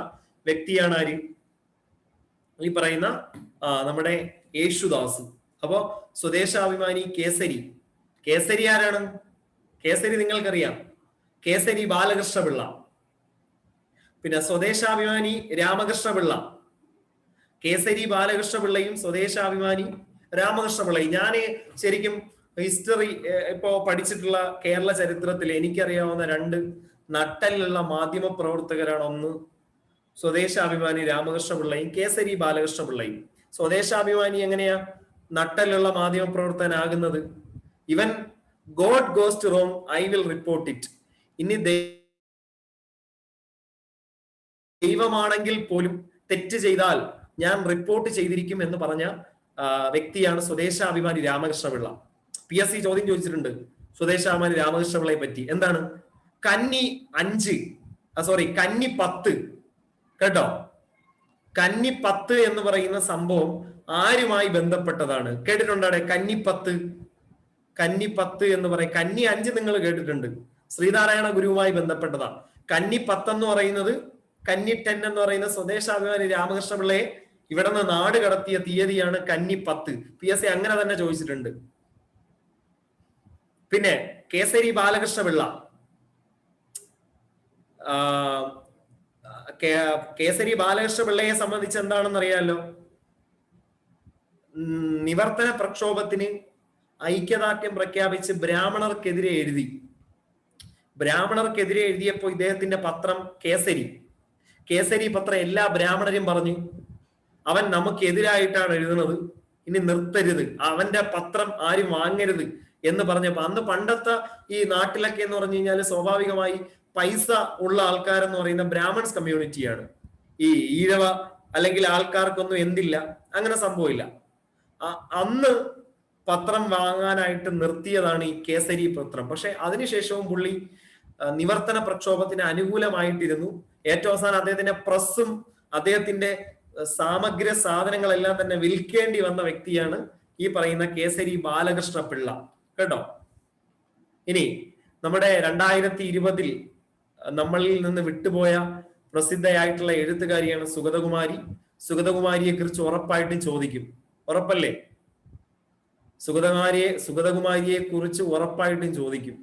വ്യക്തിയാണ് ആര്, ഈ പറയുന്ന നമ്മുടെ യേശുദാസ്. അപ്പോ സ്വദേശാഭിമാനി കേസരി ആരാണ്? കേസരി നിങ്ങൾക്കറിയാം, കേസരി ബാലകൃഷ്ണപിള്ള. പിന്നെ സ്വദേശാഭിമാനി രാമകൃഷ്ണപിള്ള. കേസരി ബാലകൃഷ്ണപിള്ളയും സ്വദേശാഭിമാനി രാമകൃഷ്ണപിള്ളയും. ഞാൻ ശരിക്കും ഹിസ്റ്ററി ഇപ്പോ പഠിച്ചിട്ടുള്ള കേരള ചരിത്രത്തിൽ എനിക്കറിയാവുന്ന 2 നട്ടലുള്ള മാധ്യമ പ്രവർത്തകരാണ്. ഒന്ന് സ്വദേശാഭിമാനി രാമകൃഷ്ണപിള്ളയും കേസരി ബാലകൃഷ്ണപിള്ളയും. സ്വദേശാഭിമാനി എങ്ങനെയാ നട്ടലുള്ള മാധ്യമ പ്രവർത്തകനാകുന്നത്? ഇവൻ God goes to Rome, I will report it. ഇനി ദൈവമാണെങ്കിൽ പോലും തെറ്റ് ചെയ്താൽ ഞാൻ റിപ്പോർട്ട് ചെയ്തിരിക്കും എന്ന് പറഞ്ഞ വ്യക്തിയാണ് സ്വദേശാഭിമാനി രാമകൃഷ്ണപിള്ള. PSC ചോദ്യം ചോദിച്ചിട്ടുണ്ട് സ്വദേശാഭിമാനി രാമകൃഷ്ണപിള്ളയെ പറ്റി. എന്താണ്? കന്നി 10 കേട്ടോ. കന്നി 10 എന്ന് പറയുന്ന സംഭവം ആരുമായി ബന്ധപ്പെട്ടതാണ്? കേട്ടിട്ടുണ്ടാടെ കന്നി 10 എന്ന് പറയും. കന്നി 5 നിങ്ങൾ കേട്ടിട്ടുണ്ട്, ശ്രീനാരായണ ഗുരുവുമായി ബന്ധപ്പെട്ടതാ. കന്നി 10 എന്ന് പറയുന്നത്, കന്നി 10 എന്ന് പറയുന്ന സ്വദേശാഭിമാനി രാമകൃഷ്ണപിള്ളയെ ഇവിടെ നിന്ന് നാട് കടത്തിയ തീയതിയാണ് കന്നി 10. PSC അങ്ങനെ തന്നെ ചോദിച്ചിട്ടുണ്ട്. പിന്നെ കേസരി ബാലകൃഷ്ണപിള്ള. കേസരി ബാലകൃഷ്ണപിള്ളയെ സംബന്ധിച്ച് എന്താണെന്ന് അറിയാലോ? നിവർത്തന പ്രക്ഷോഭത്തിന് ഐക്യദാർഢ്യം പ്രഖ്യാപിച്ച് ബ്രാഹ്മണർക്കെതിരെ എഴുതി. ബ്രാഹ്മണർക്കെതിരെ എഴുതിയപ്പോൾ ഇദ്ദേഹത്തിന്റെ പത്രം കേസരി പത്രം എല്ലാ ബ്രാഹ്മണരും പറഞ്ഞു അവൻ നമുക്കെതിരായിട്ടാണ് എഴുതുന്നത്, ഇനി നിർത്തരുത്, അവന്റെ പത്രം ആരും വാങ്ങരുത് എന്ന് പറഞ്ഞപ്പോ, അന്ന് പണ്ടത്തെ ഈ നാട്ടിലൊക്കെ എന്ന് പറഞ്ഞു കഴിഞ്ഞാൽ സ്വാഭാവികമായി പൈസ ഉള്ള ആൾക്കാരെന്ന് പറയുന്ന ബ്രാഹ്മൺസ് കമ്മ്യൂണിറ്റിയാണ്. ഈ ഈഴവ അല്ലെങ്കിൽ ആൾക്കാർക്കൊന്നും എന്തില്ല, അങ്ങനെ സംഭവമില്ല. അന്ന് പത്രം വാങ്ങാനായിട്ട് നിർത്തിയതാണ് ഈ കേസരി പത്രം. പക്ഷെ അതിനുശേഷവും പുള്ളി നിവർത്തന പ്രക്ഷോഭത്തിന് അനുകൂലമായിട്ടിരുന്നു. ഏറ്റവും അവസാനം അദ്ദേഹത്തിന്റെ പ്രസ്സും അദ്ദേഹത്തിന്റെ സാമഗ്ര സാധനങ്ങളെല്ലാം തന്നെ വിൽക്കേണ്ടി വന്ന വ്യക്തിയാണ് ഈ പറയുന്ന കേസരി ബാലകൃഷ്ണ പിള്ള, കേട്ടോ. ഇനി നമ്മുടെ 2020 നമ്മളിൽ നിന്ന് വിട്ടുപോയ പ്രസിദ്ധയായിട്ടുള്ള എഴുത്തുകാരിയാണ് സുഗതകുമാരി. സുഗതകുമാരിയെ കുറിച്ച് ഉറപ്പായിട്ടും ചോദിക്കും, ഉറപ്പല്ലേ? സുഗതകുമാരിയെ കുറിച്ച് ഉറപ്പായിട്ടും ചോദിക്കും,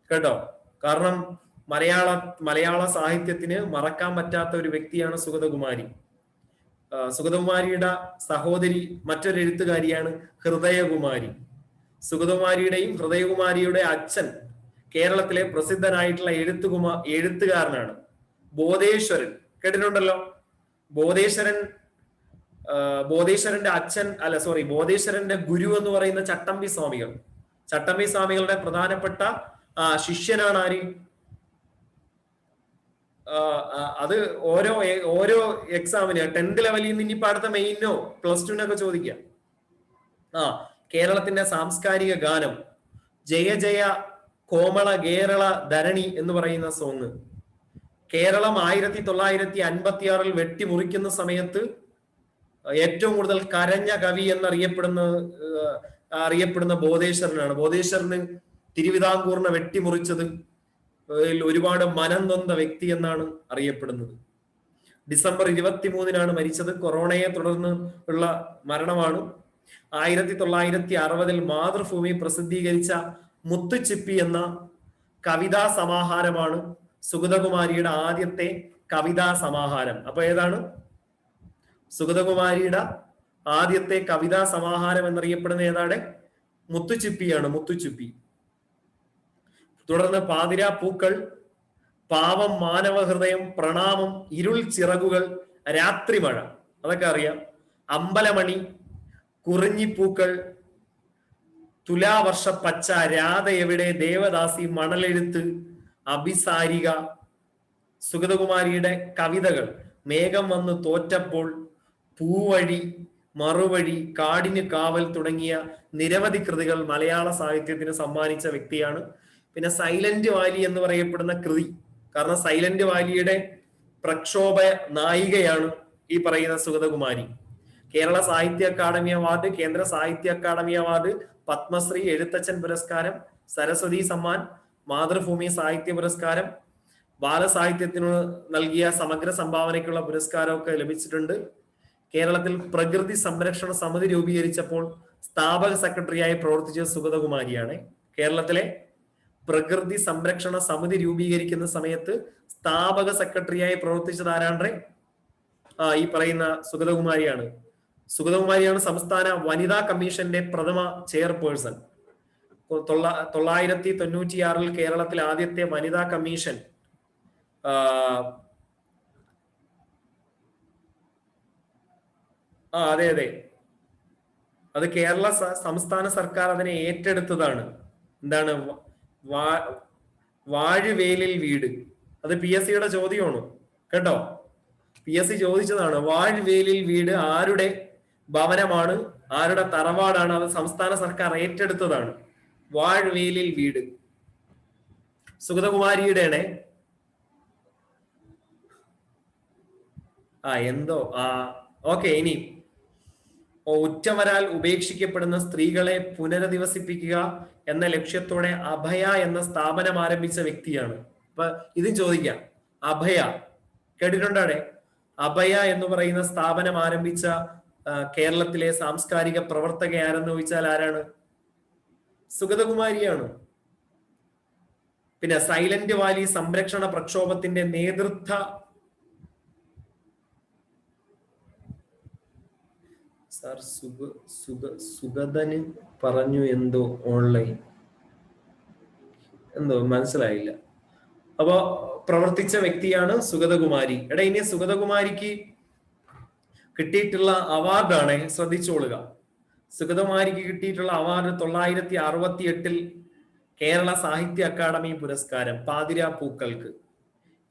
കേട്ടോ. കാരണം മലയാള സാഹിത്യത്തിന് മറക്കാൻ പറ്റാത്ത ഒരു വ്യക്തിയാണ് സുഗതകുമാരി. സുഗതകുമാരിയുടെ സഹോദരി മറ്റൊരു എഴുത്തുകാരിയാണ് ഹൃദയകുമാരി. സുഗതകുമാരിയുടെയും ഹൃദയകുമാരിയുടെ അച്ഛൻ കേരളത്തിലെ പ്രസിദ്ധനായിട്ടുള്ള എഴുത്തുകാരനാണ് ബോധേശ്വരൻ, കേട്ടിട്ടുണ്ടല്ലോ. ബോധേശ്വരന്റെ അച്ഛൻ ബോധേശ്വരന്റെ ഗുരു എന്ന് പറയുന്ന ചട്ടമ്പി സ്വാമികളുടെ പ്രധാനപ്പെട്ട ശിഷ്യനാണ് ആര്? അത് ഓരോ എക്സാമിന് 10th ലെവലിൽ നിന്ന് ഇനിയിപ്പോ അടുത്ത മെയിനോ +2നൊക്കെ ചോദിക്കാം. കേരളത്തിന്റെ സാംസ്കാരിക ഗാനം ജയ ജയ കോമള കേരള ധരണി എന്ന് പറയുന്ന സോങ് കേരളം 1956 വെട്ടിമുറിക്കുന്ന സമയത്ത് ഏറ്റവും കൂടുതൽ കരഞ്ഞ കവി എന്നറിയപ്പെടുന്ന ബോധേശ്വരനാണ്. ബോധേശ്വരന് തിരുവിതാംകൂറിനെ വെട്ടിമുറിച്ചത് ഒരുപാട് മനം നൊന്ത വ്യക്തി എന്നാണ് അറിയപ്പെടുന്നത്. ഡിസംബർ 23-നാണ് മരിച്ചത്. കൊറോണയെ തുടർന്ന് ഉള്ള മരണമാണ്. 1960 മാതൃഭൂമി പ്രസിദ്ധീകരിച്ച മുത്തുച്ചിപ്പി എന്ന കവിതാ സമാഹാരമാണ് സുഗതകുമാരിയുടെ ആദ്യത്തെ കവിതാ സമാഹാരം. അപ്പൊ ഏതാണ് സുഗതകുമാരിയുടെ ആദ്യത്തെ കവിതാ സമാഹാരം എന്നറിയപ്പെടുന്ന ഏതാണ്? മുത്തുച്ചിപ്പിയാണ്, മുത്തുച്ചിപ്പി. തുടർന്ന് പാതിരാ പൂക്കൾ, പാവം മാനവഹൃദയം, പ്രണാമം, ഇരുൾ ചിറകുകൾ, രാത്രിമഴ, അതൊക്കെ അറിയാം. അമ്പലമണി, കുറിഞ്ഞിപ്പൂക്കൾ, തുലാവർഷ പച്ച, രാധ എവിടെ, ദേവദാസി, മണലെഴുത്ത്, അഭിസാരിക. സുഗതകുമാരിയുടെ കവിതകൾ മേഘം വന്ന് തോറ്റപ്പോൾ, പൂവഴി, മറുവഴി, കാടിന് കാവൽ തുടങ്ങിയ നിരവധി കൃതികൾ മലയാള സാഹിത്യത്തിന് സമ്മാനിച്ച വ്യക്തിയാണ്. പിന്നെ സൈലന്റ് വാലി എന്ന് പറയപ്പെടുന്ന കൃതി, കാരണം സൈലന്റ് വാലിയുടെ പ്രക്ഷോഭ നായികയാണ് ഈ പറയുന്ന സുഗതകുമാരി. കേരള സാഹിത്യ അക്കാദമി അവാർഡ്, കേന്ദ്ര സാഹിത്യ അക്കാദമി അവാർഡ്, പത്മശ്രീ, എഴുത്തച്ഛൻ പുരസ്കാരം, സരസ്വതി സമ്മാൻ, മാതൃഭൂമി സാഹിത്യ പുരസ്കാരം, ബാലസാഹിത്യത്തിന് നൽകിയ സമഗ്ര സംഭാവനയ്ക്കുള്ള പുരസ്കാരമൊക്കെ ലഭിച്ചിട്ടുണ്ട്. കേരളത്തിൽ പ്രകൃതി സംരക്ഷണ സമിതി രൂപീകരിച്ചപ്പോൾ സ്ഥാപക സെക്രട്ടറിയായി പ്രവർത്തിച്ച സുഗതകുമാരിയാണ്. കേരളത്തിലെ പ്രകൃതി സംരക്ഷണ സമിതി രൂപീകരിക്കുന്ന സമയത്ത് സ്ഥാപക സെക്രട്ടറിയായി പ്രവർത്തിച്ചത് ആരാണ്ടേ? ഈ പറയുന്ന സുഗതകുമാരിയാണ്. സുഗതകുമാരിയാണ് സംസ്ഥാന വനിതാ കമ്മീഷന്റെ പ്രഥമ ചെയർപേഴ്സൺ. 1996 കേരളത്തിൽ ആദ്യത്തെ വനിതാ കമ്മീഷൻ അതെ, അത് കേരള സംസ്ഥാന സർക്കാർ അതിനെ ഏറ്റെടുത്തതാണ്. എന്താണ്? വാഴുവേലിൽ വീട്. അത് PSCയുടെ ചോദ്യമാണ്, കേട്ടോ. PSC ചോദിച്ചതാണ്. വാഴുവേലിൽ വീട് ആരുടെ ഭവനമാണ്, ആരുടെ തറവാടാണ്? അത് സംസ്ഥാന സർക്കാർ ഏറ്റെടുത്തതാണ്. വാഴുവേലിൽ വീട് സുഗതകുമാരിയുടെ ഓക്കെ. ഇനി ഉറ്റവരാൽ ഉപേക്ഷിക്കപ്പെടുന്ന സ്ത്രീകളെ പുനരധിവസിപ്പിക്കുക എന്ന ലക്ഷ്യത്തോടെ അഭയ എന്ന സ്ഥാപനം ആരംഭിച്ച വ്യക്തിയാണ്. അപ്പൊ ഇതും ചോദിക്കാം. അഭയ കേട്ടിട്ടുണ്ടാടെ? അഭയ എന്ന് പറയുന്ന സ്ഥാപനം ആരംഭിച്ച കേരളത്തിലെ സാംസ്കാരിക പ്രവർത്തക ആരെന്ന് ചോദിച്ചാൽ ആരാണ്? സുഗതകുമാരിയാണ്. പിന്നെ സൈലന്റ് വാലി സംരക്ഷണ പ്രക്ഷോഭത്തിന്റെ സാർ സുഗതന് പറഞ്ഞു എന്തോ ഓൺലൈൻ എന്തോ മനസ്സിലായില്ല. അപ്പൊ പ്രവർത്തിച്ച വ്യക്തിയാണ് സുഗതകുമാരി. എടാ ഇനി സുഗതകുമാരിക്ക് കിട്ടിയിട്ടുള്ള അവാർഡാണ്, ശ്രദ്ധിച്ചോളുക. സുഗതകുമാരിക്ക് കിട്ടിയിട്ടുള്ള അവാർഡ് 1968 കേരള സാഹിത്യ അക്കാദമി പുരസ്കാരം പാതിരാപ്പൂക്കൾക്ക്,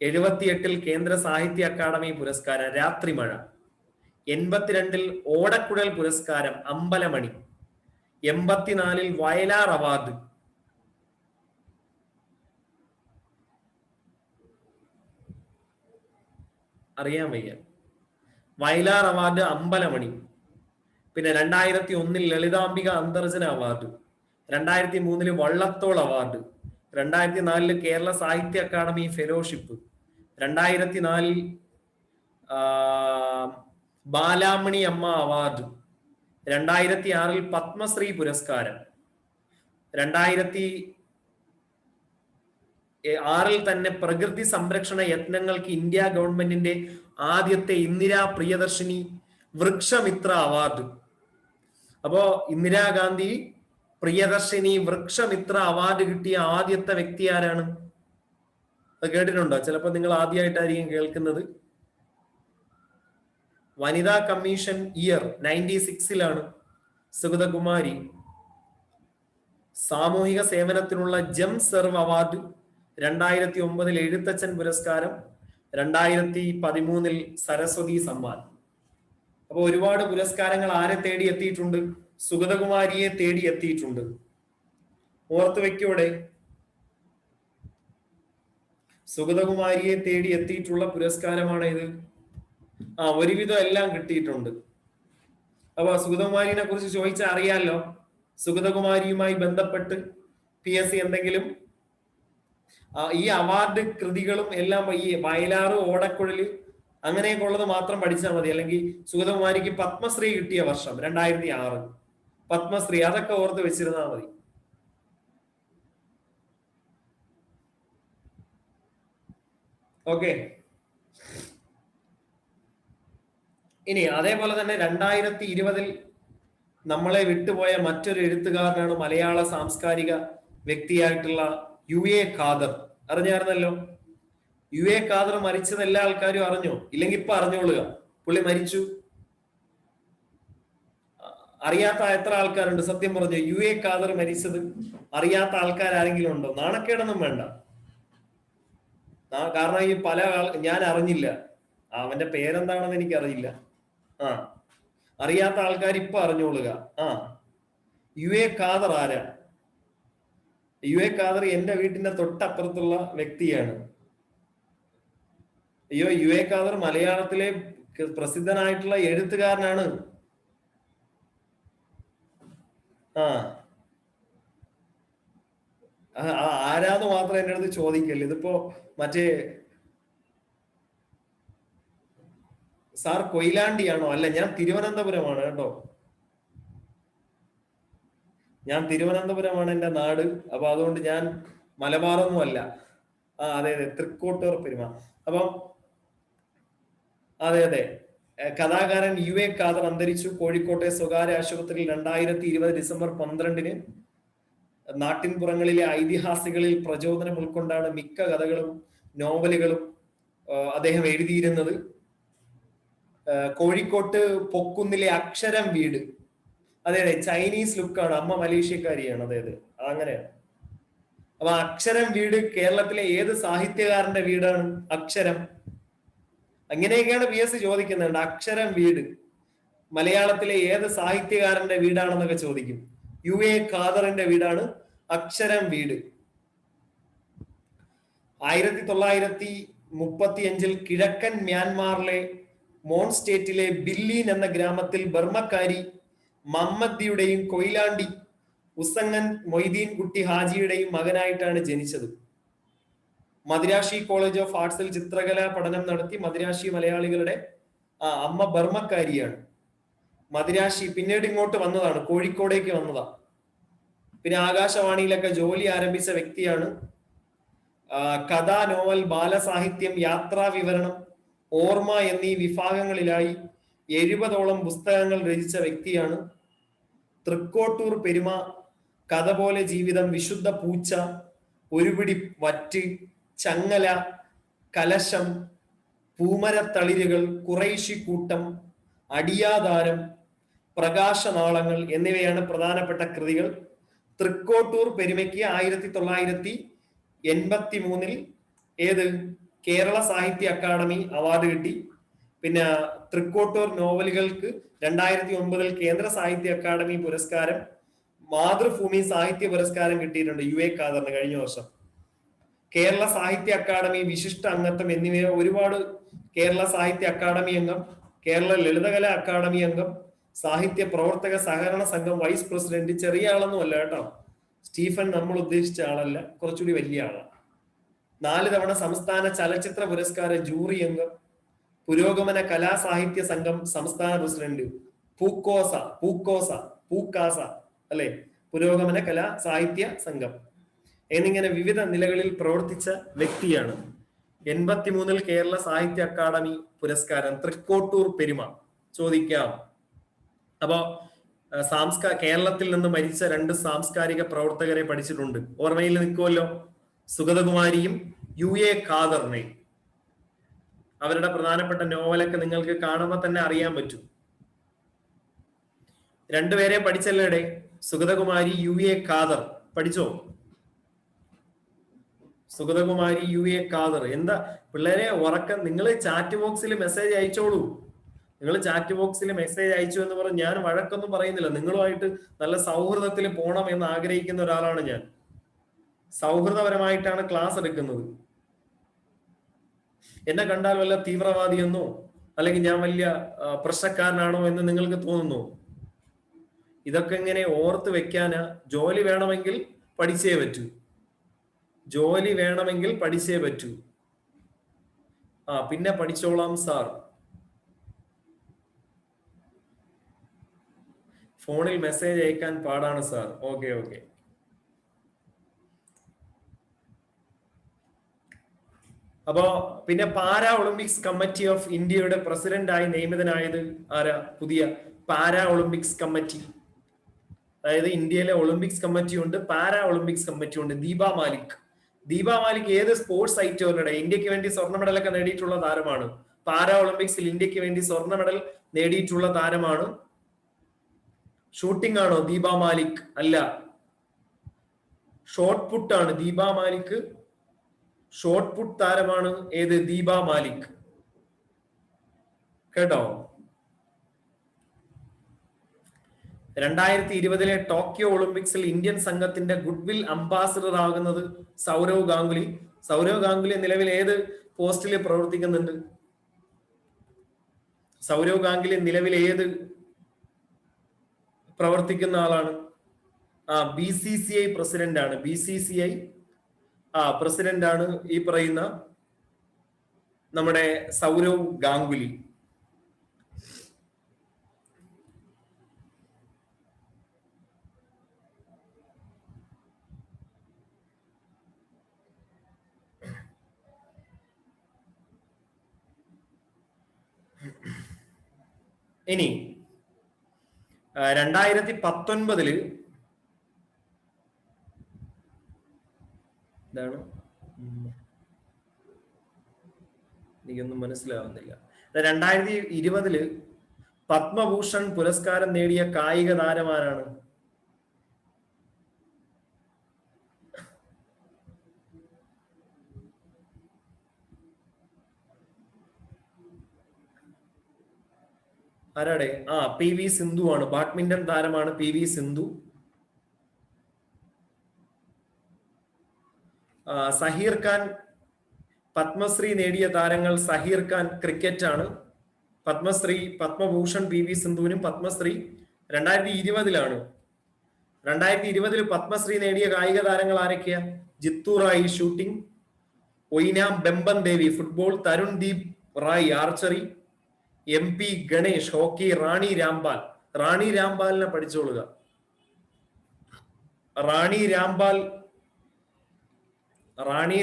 78 കേന്ദ്ര സാഹിത്യ അക്കാദമി പുരസ്കാരം രാത്രിമഴ, 82 ഓടക്കുഴൽ പുരസ്കാരം അമ്പലമണി, 84 വയലാർ അവാർഡ്, അറിയാൻ വയ്യ, വയലാർ അവാർഡ് അമ്പലമണി. പിന്നെ 2001 ലളിതാംബിക അന്തർജന അവാർഡ്, 2003 വള്ളത്തോൾ അവാർഡ്, 2004 കേരള സാഹിത്യ അക്കാദമി ഫെലോഷിപ്പ്, 2004 ബാലാമണി അമ്മ അവാർഡ്, 2006 പത്മശ്രീ പുരസ്കാരം, 2006 തന്നെ പ്രകൃതി സംരക്ഷണ യത്നങ്ങൾക്ക് ഇന്ത്യ ഗവൺമെന്റിന്റെ ആദ്യത്തെ ഇന്ദിരാ പ്രിയദർശിനി വൃക്ഷമിത്ര അവാർഡ്. അപ്പോ ഇന്ദിരാഗാന്ധി പ്രിയദർശിനി വൃക്ഷമിത്ര അവാർഡ് കിട്ടിയ ആദ്യത്തെ വ്യക്തി ആരാണ്? അത് കേട്ടിട്ടുണ്ടോ? ചിലപ്പോ നിങ്ങൾ ആദ്യമായിട്ടായിരിക്കും കേൾക്കുന്നത്. വനിതാ കമ്മീഷൻ ഇയർ 96 സുഗതകുമാരി. സാമൂഹിക സേവനത്തിനുള്ള ജം സെർവ് അവാർഡ്, 2009 എഴുത്തച്ഛൻ പുരസ്കാരം, 2013 സരസ്വതി സമ്മാൻ. അപ്പൊ ഒരുപാട് പുരസ്കാരങ്ങൾ ആരെ തേടി എത്തിയിട്ടുണ്ട്? സുഗതകുമാരിയെ തേടി എത്തിയിട്ടുണ്ട്. ഓർത്തു വെക്കോടെ, സുഗതകുമാരിയെ തേടി എത്തിയിട്ടുള്ള പുരസ്കാരമാണ് ഇത്. ഒരുവിധം എല്ലാം കിട്ടിയിട്ടുണ്ട്. അപ്പൊ സുഗതകുമാരിനെ കുറിച്ച് ചോദിച്ചാൽ അറിയാലോ. സുഗതകുമാരിയുമായി ബന്ധപ്പെട്ട് PSC എന്തെങ്കിലും ഈ അവാർഡ് കൃതികളും എല്ലാം ഈ വയലാറ്, ഓടക്കുഴല് അങ്ങനെയൊക്കെ ഉള്ളത് മാത്രം പഠിച്ചാൽ മതി. അല്ലെങ്കിൽ സുഗതകുമാരിക്ക് പത്മശ്രീ കിട്ടിയ വർഷം 2006 പത്മശ്രീ, അതൊക്കെ ഓർത്ത് വെച്ചിരുന്നാൽ മതി. ഓക്കെ. ഇനി അതേപോലെ തന്നെ 2020 നമ്മളെ വിട്ടുപോയ മറ്റൊരു എഴുത്തുകാരനാണ് മലയാള സാംസ്കാരിക വ്യക്തിയായിട്ടുള്ള UA ഖാദർ. അറിഞ്ഞായിരുന്നല്ലോ. UA ഖാദർ മരിച്ചത് എല്ലാ ആൾക്കാരും അറിഞ്ഞോ? ഇല്ലെങ്കിൽ ഇപ്പൊ അറിഞ്ഞോളുക, പുള്ളി മരിച്ചു. അറിയാത്ത എത്ര ആൾക്കാരുണ്ട്? സത്യം പറഞ്ഞു, UA ഖാദർ മരിച്ചത് അറിയാത്ത ആൾക്കാർ ആരെങ്കിലും ഉണ്ടോ? നാണക്കേടൊന്നും വേണ്ട. കാരണം ഈ ഞാൻ അറിഞ്ഞില്ല, അവന്റെ പേരെന്താണെന്ന് എനിക്കറിയില്ല. അറിയാത്ത ആൾക്കാർ ഇപ്പൊ അറിഞ്ഞോളുക. UA ഖാദർ ആരാ? UA ഖാദർ എന്റെ വീട്ടിന്റെ തൊട്ടപ്പുറത്തുള്ള വ്യക്തിയാണ്. UA ഖാദർ മലയാളത്തിലെ പ്രസിദ്ധനായിട്ടുള്ള എഴുത്തുകാരനാണ്. ആരാന്ന് മാത്രം എന്റെ അടുത്ത് ചോദിക്കല്ലേ. ഇതിപ്പോ മറ്റേ സാർ കൊയിലാണ്ടിയാണോ? അല്ല, ഞാൻ തിരുവനന്തപുരമാണ് കേട്ടോ. ഞാൻ തിരുവനന്തപുരമാണ് എന്റെ നാട്. അപ്പൊ അതുകൊണ്ട് ഞാൻ മലബാറൊന്നും അല്ല. അതെ, തൃക്കോട്ടൂർ പെരുമ. അപ്പം അതെ, കഥാകാരൻ UA ഖാദർ അന്തരിച്ചു. കോഴിക്കോട്ടെ സ്വകാര്യ ആശുപത്രിയിൽ 2020 ഡിസംബർ 12 നാട്ടിൻപുറങ്ങളിലെ ഐതിഹാസികളിൽ പ്രചോദനം ഉൾക്കൊണ്ടാണ് മിക്ക കഥകളും നോവലുകളും അദ്ദേഹം എഴുതിയിരുന്നത്. കോഴിക്കോട്ട് പൊക്കുന്നിലെ അക്ഷരം വീട്, അതെ, ചൈനീസ് ലുക്കാണ്. അമ്മ മലേഷ്യക്കാരിയാണ്. അതെ, അങ്ങനെയാണ്. അപ്പൊ അക്ഷരം വീട് കേരളത്തിലെ ഏത് സാഹിത്യകാരന്റെ വീടാണ്? അക്ഷരം. അങ്ങനെയൊക്കെയാണ് PSC ചോദിക്കുന്നുണ്ട്. അക്ഷരം വീട് മലയാളത്തിലെ ഏത് സാഹിത്യകാരന്റെ വീടാണെന്നൊക്കെ ചോദിക്കും. UA ഖാദറിന്റെ വീടാണ് അക്ഷരം വീട്. 1935 കിഴക്കൻ മ്യാൻമാറിലെ മോൺ സ്റ്റേറ്റിലെ ബില്ലീൻ എന്ന ഗ്രാമത്തിൽ ബർമ്മക്കാരി മമ്മദിയുടെയും കൊയിലാണ്ടി ഉസങ്ങൻ മൊയ്തീൻ കുട്ടി ഹാജിയുടെയും മകനായിട്ടാണ് ജനിച്ചത്. മദിരാശി കോളേജ് ഓഫ് ആർട്സിൽ ചിത്രകലാ പഠനം നടത്തി. മദിരാശി മലയാളികളുടെ അമ്മ ബർമ്മക്കാരിയാണ്. മദിരാശി പിന്നീട് ഇങ്ങോട്ട് വന്നതാണ്, കോഴിക്കോടേക്ക് വന്നതാ. പിന്നെ ആകാശവാണിയിലൊക്കെ ജോലി ആരംഭിച്ച വ്യക്തിയാണ്. കഥ, നോവൽ, ബാലസാഹിത്യം, യാത്രാ വിവരണം, ഓർമ്മ എന്നീ വിഭാഗങ്ങളിലായി 70ഓളം പുസ്തകങ്ങൾ രചിച്ച വ്യക്തിയാണ്. തൃക്കോട്ടൂർ പെരുമ, കഥ പോലെ ജീവിതം, വിശുദ്ധ പൂച്ച, ഒരുപിടി വറ്റ്, ചങ്ങല, കലശം, പൂമരത്തളിരുകൾ, കുറേശിക്കൂട്ടം, അടിയാധാരം, പ്രകാശനാളങ്ങൾ എന്നിവയാണ് പ്രധാനപ്പെട്ട കൃതികൾ. തൃക്കോട്ടൂർ പെരുമയ്ക്ക് 1983 ഏത് കേരള സാഹിത്യ അക്കാദമി അവാർഡ് കിട്ടി. പിന്നെ തൃക്കോട്ടൂർ നോവലുകൾക്ക് 2009 കേന്ദ്ര സാഹിത്യ അക്കാദമി പുരസ്കാരം, മാതൃഭൂമി സാഹിത്യ പുരസ്കാരം കിട്ടിയിട്ടുണ്ട് UA ഖാദറിന് കഴിഞ്ഞ വർഷം. കേരള സാഹിത്യ അക്കാദമി വിശിഷ്ട അംഗത്വം എന്നിവ ഒരുപാട്, കേരള സാഹിത്യ അക്കാദമി അംഗം, കേരള ലളിതകലാ അക്കാദമി അംഗം, സാഹിത്യ പ്രവർത്തക സഹകരണ സംഘം വൈസ് പ്രസിഡന്റ്. ചെറിയ ആളൊന്നും അല്ല കേട്ടോ, സ്റ്റീഫൻ നമ്മൾ ഉദ്ദേശിച്ച ആളല്ല, കുറച്ചുകൂടി വലിയ ആളാണ്. 4 തവണ സംസ്ഥാന ചലച്ചിത്ര പുരസ്കാര ജൂറി അംഗം, പുരോഗമന കലാസാഹിത്യ സംഘം സംസ്ഥാന പ്രസിഡന്റ്, പൂക്കാസ അല്ലെ, പുരോഗമന കലാ സാഹിത്യ സംഘം എന്നിങ്ങനെ വിവിധ നിലകളിൽ പ്രവർത്തിച്ച വ്യക്തിയാണ്. 83 കേരള സാഹിത്യ അക്കാദമി പുരസ്കാരം. തൃക്കോട്ടൂർ പെരുമ ചോദിക്കാം. അപ്പോ കേരളത്തിൽ നിന്ന് മരിച്ച 2 സാംസ്കാരിക പ്രവർത്തകരെ പഠിച്ചിട്ടുണ്ട്. ഓർമ്മയിൽ നിൽക്കുമല്ലോ, സുഗതകുമാരിയും UA ഖാദറിനെയും. അവരുടെ പ്രധാനപ്പെട്ട നോവലൊക്കെ നിങ്ങൾക്ക് കാണുമ്പോൾ തന്നെ അറിയാൻ പറ്റും. 2 പേരെ പഠിച്ചല്ലേടെ, സുഗതകുമാരി, UA ഖാദർ. പഠിച്ചോ? സുഗതകുമാരി, UA ഖാദർ. എന്താ പിള്ളേരെ ഉറക്കം? നിങ്ങൾ ചാറ്റ് ബോക്സിൽ മെസ്സേജ് അയച്ചോളൂ. നിങ്ങൾ ചാറ്റ് ബോക്സിൽ മെസ്സേജ് അയച്ചു എന്ന് പറഞ്ഞ് ഞാൻ വഴക്കൊന്നും പറയുന്നില്ല. നിങ്ങളുമായിട്ട് നല്ല സൗഹൃദത്തിൽ പോകണം എന്ന് ആഗ്രഹിക്കുന്ന ഒരാളാണ് ഞാൻ. സൗഹൃദപരമായിട്ടാണ് ക്ലാസ് എടുക്കുന്നത്. എന്നെ കണ്ടാൽ വല്ല തീവ്രവാദിയെന്നോ അല്ലെങ്കിൽ ഞാൻ വലിയ പ്രശ്നക്കാരനാണോ എന്ന് നിങ്ങൾക്ക് തോന്നുന്നു? ഇതൊക്കെ ഇങ്ങനെ ഓർത്ത് വെക്കാനാ. ജോലി വേണമെങ്കിൽ പഠിച്ചേ പറ്റൂ. ജോലി വേണമെങ്കിൽ പഠിച്ചേ പറ്റൂ. പിന്നെ പഠിച്ചോളാം സാർ. ഫോണിൽ മെസ്സേജ് അയക്കാൻ പാടാണ് സാർ. ഓക്കെ. അപ്പോ പിന്നെ പാരാ ഒളിമ്പിക്സ് കമ്മിറ്റി ഓഫ് ഇന്ത്യയുടെ പ്രസിഡന്റായി നിയമിതനായത് ആരാ? പുതിയ പാരാ ഒളിമ്പിക്സ് കമ്മിറ്റി, അതായത് ഇന്ത്യയിലെ ഒളിമ്പിക്സ് കമ്മിറ്റി ഉണ്ട്, പാരാ ഒളിമ്പിക്സ് കമ്മിറ്റി ഉണ്ട്. ദീപ മാലിക്. ദീപ മാലിക് ഏത് സ്പോർട്സ് ഐറ്റങ്ങളുടെ ഇന്ത്യക്ക് വേണ്ടി സ്വർണ്ണ മെഡലൊക്കെ നേടിയിട്ടുള്ള താരമാണ്. പാരാ ഒളിമ്പിക്സിൽ ഇന്ത്യക്ക് വേണ്ടി സ്വർണ്ണ മെഡൽ നേടിയിട്ടുള്ള താരമാണ്. ഷൂട്ടിംഗ് ആണോ ദീപ മാലിക്? അല്ല, ഷോട്ട് പുട്ട് ആണ് ദീപ മാലിക്. ഷോട്ട് പുട്ട് താരമാണ് ഏത്? ദീപ മാലിക്. കേട്ടോ? 2020 ടോക്കിയോ ഒളിമ്പിക്സിൽ ഇന്ത്യൻ സംഘത്തിന്റെ ഗുഡ്വിൽ അംബാസിഡർ ആകുന്നത് സൗരവ് ഗാംഗുലി. സൗരവ് ഗാംഗുലി നിലവിൽ ഏത് പോസ്റ്റിൽ പ്രവർത്തിക്കുന്നുണ്ട്? സൗരവ് ഗാംഗുലി നിലവിൽ ഏത് പ്രവർത്തിക്കുന്ന ആളാണ്? BCCI പ്രസിഡന്റ് ആണ്. BCCI പ്രസിഡന്റ് ആണ് ഈ പറയുന്ന നമ്മുടെ സൗരവ് ഗാംഗുലി. ഇനി 2019 എന്താണ്, എനിക്കൊന്നും മനസ്സിലാവുന്നില്ല. 2020 പത്മഭൂഷൺ പുരസ്കാരം നേടിയ കായിക താരമാരാണ്? ആരാടെ? PV സിന്ധു ആണ്. ബാഡ്മിന്റൺ താരമാണ് PV സിന്ധു. സഹീർ ഖാൻ. പത്മശ്രീ നേടിയ താരങ്ങൾ സഹീർ ഖാൻ ക്രിക്കറ്റ് ആണ്. പത്മശ്രീ, പത്മഭൂഷൺ PV സിന്ധുവിനും പത്മശ്രീ 2020 2020 പത്മശ്രീ നേടിയ കായിക താരങ്ങൾ ആരൊക്കെയാ? Jitu Rai shooting, Oinam Bembem Devi football, Tarundeep Rai archery, MP Ganesh hockey, Rani Rampal. Rani രാംപാലിനെ പഠിച്ചോളുക. റാണി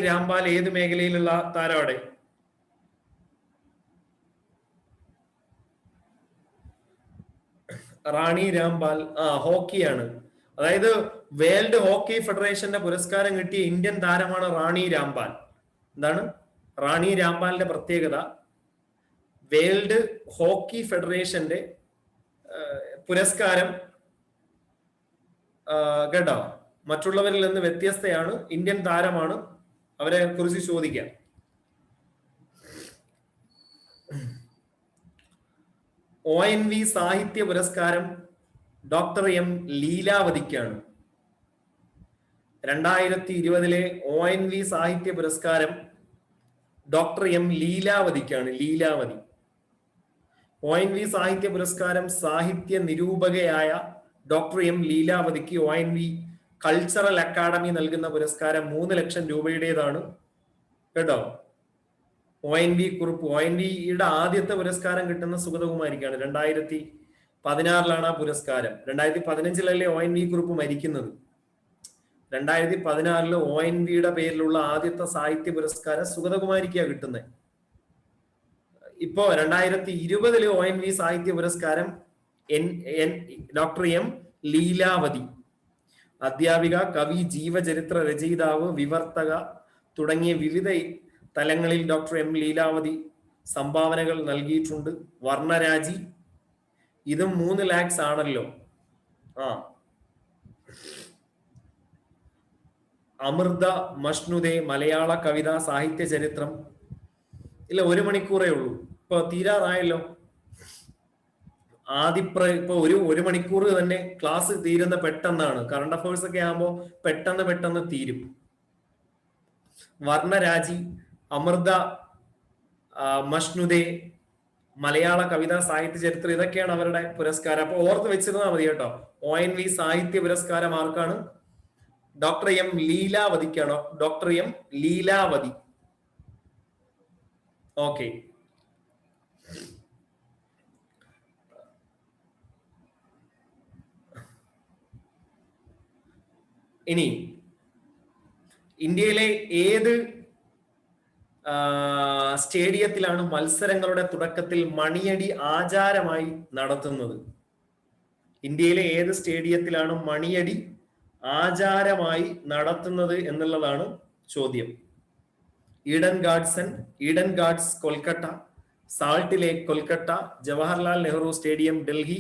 രാംപാൽ ഏത് മേഖലയിലുള്ള താരമാണ്? റാണി രാംപാൽ ഹോക്കിയാണ്. അതായത് വേൾഡ് ഹോക്കി ഫെഡറേഷന്റെ പുരസ്കാരം കിട്ടിയ ഇന്ത്യൻ താരമാണ് റാണി രാംപാൽ. എന്താണ് റാണി രാംപാലിന്റെ പ്രത്യേകത? വേൾഡ് ഹോക്കി ഫെഡറേഷന്റെ പുരസ്കാരം കേട്ടോ മറ്റുള്ളവരിൽ നിന്ന് വ്യത്യസ്തയാണ്, ഇന്ത്യൻ താരമാണ്. അവരെ കുറിച്ച് ചോദിക്കാം. ONV സാഹിത്യ പുരസ്കാരം ഡോക്ടർ എം ലീലാവതിക്കാണ്. 2020 ONV സാഹിത്യ പുരസ്കാരം ഡോക്ടർ എം ലീലാവതിക്കാണ്. ലീലാവതി. ONV സാഹിത്യ പുരസ്കാരം സാഹിത്യ നിരൂപകയായ ഡോക്ടർ എം ലീലാവതിക്ക് ONV കൾച്ചറൽ അക്കാദമി നൽകുന്ന പുരസ്കാരം 3 ലക്ഷം രൂപയുടേതാണ് കേട്ടോ. ONV കുറിപ്പ്. ONVയുടെ ആദ്യത്തെ പുരസ്കാരം കിട്ടുന്ന സുഗതകുമാരിക്കാണ്. 2016 ആ പുരസ്കാരം. 2015 ONV കുറിപ്പ് മരിക്കുന്നത്. 2016 ONVയുടെ പേരിലുള്ള ആദ്യത്തെ സാഹിത്യ പുരസ്കാരം സുഗതകുമാരിക്കാണ് കിട്ടുന്നത്. ഇപ്പോ 2020 ONV സാഹിത്യ പുരസ്കാരം ഡോക്ടർ എം ലീലാവതി. അധ്യാപിക, കവി, ജീവചരിത്ര രചയിതാവ്, വിവർത്തക തുടങ്ങിയ വിവിധ തലങ്ങളിൽ ഡോക്ടർ എം ലീലാവതി സംഭാവനകൾ നൽകിയിട്ടുണ്ട്. വർണ്ണരാജി, ഇതും 3 lakhs ആണല്ലോ. അമൃത മഷ്ണുദേ മലയാള കവിത സാഹിത്യ ചരിത്രം. ഇല്ല, 1 മണിക്കൂറേ ഉള്ളൂ. ഇപ്പൊ തീരാറായല്ലോ. ഇപ്പൊ ഒരു മണിക്കൂർ തന്നെ ക്ലാസ് തീരുന്ന പെട്ടെന്നാണ്. കറണ്ട് അഫയേഴ്സ് ഒക്കെ ആകുമ്പോൾ പെട്ടെന്ന് തീരും. വർണ്ണരാജി, അമൃത മഷ്ണുദേ, മലയാള കവിത സാഹിത്യ ചരിത്രം, ഇതൊക്കെയാണ് അവരുടെ പുരസ്കാരം. അപ്പൊ ഓർത്ത് വെച്ചിരുന്നാൽ മതി കേട്ടോ. ONV സാഹിത്യ പുരസ്കാരം ആർക്കാണ്? ഡോക്ടർ എം ലീലാവതിക്കാണ്. Doctor M Leelavathi. ഓക്കെ. ഇനി ഇന്ത്യയിലെ ഏത് സ്റ്റേഡിയത്തിലാണ് മത്സരങ്ങളുടെ തുടക്കത്തിൽ മണിയടി ആചാരമായി നടത്തുന്നത്? ഇന്ത്യയിലെ ഏത് സ്റ്റേഡിയത്തിലാണ് മണിയടി ആചാരമായി നടത്തുന്നത് എന്നുള്ളതാണ് ചോദ്യം. Eden Gardens Kolkata, Salt Lake Kolkata, Jawaharlal Nehru stadium Delhi,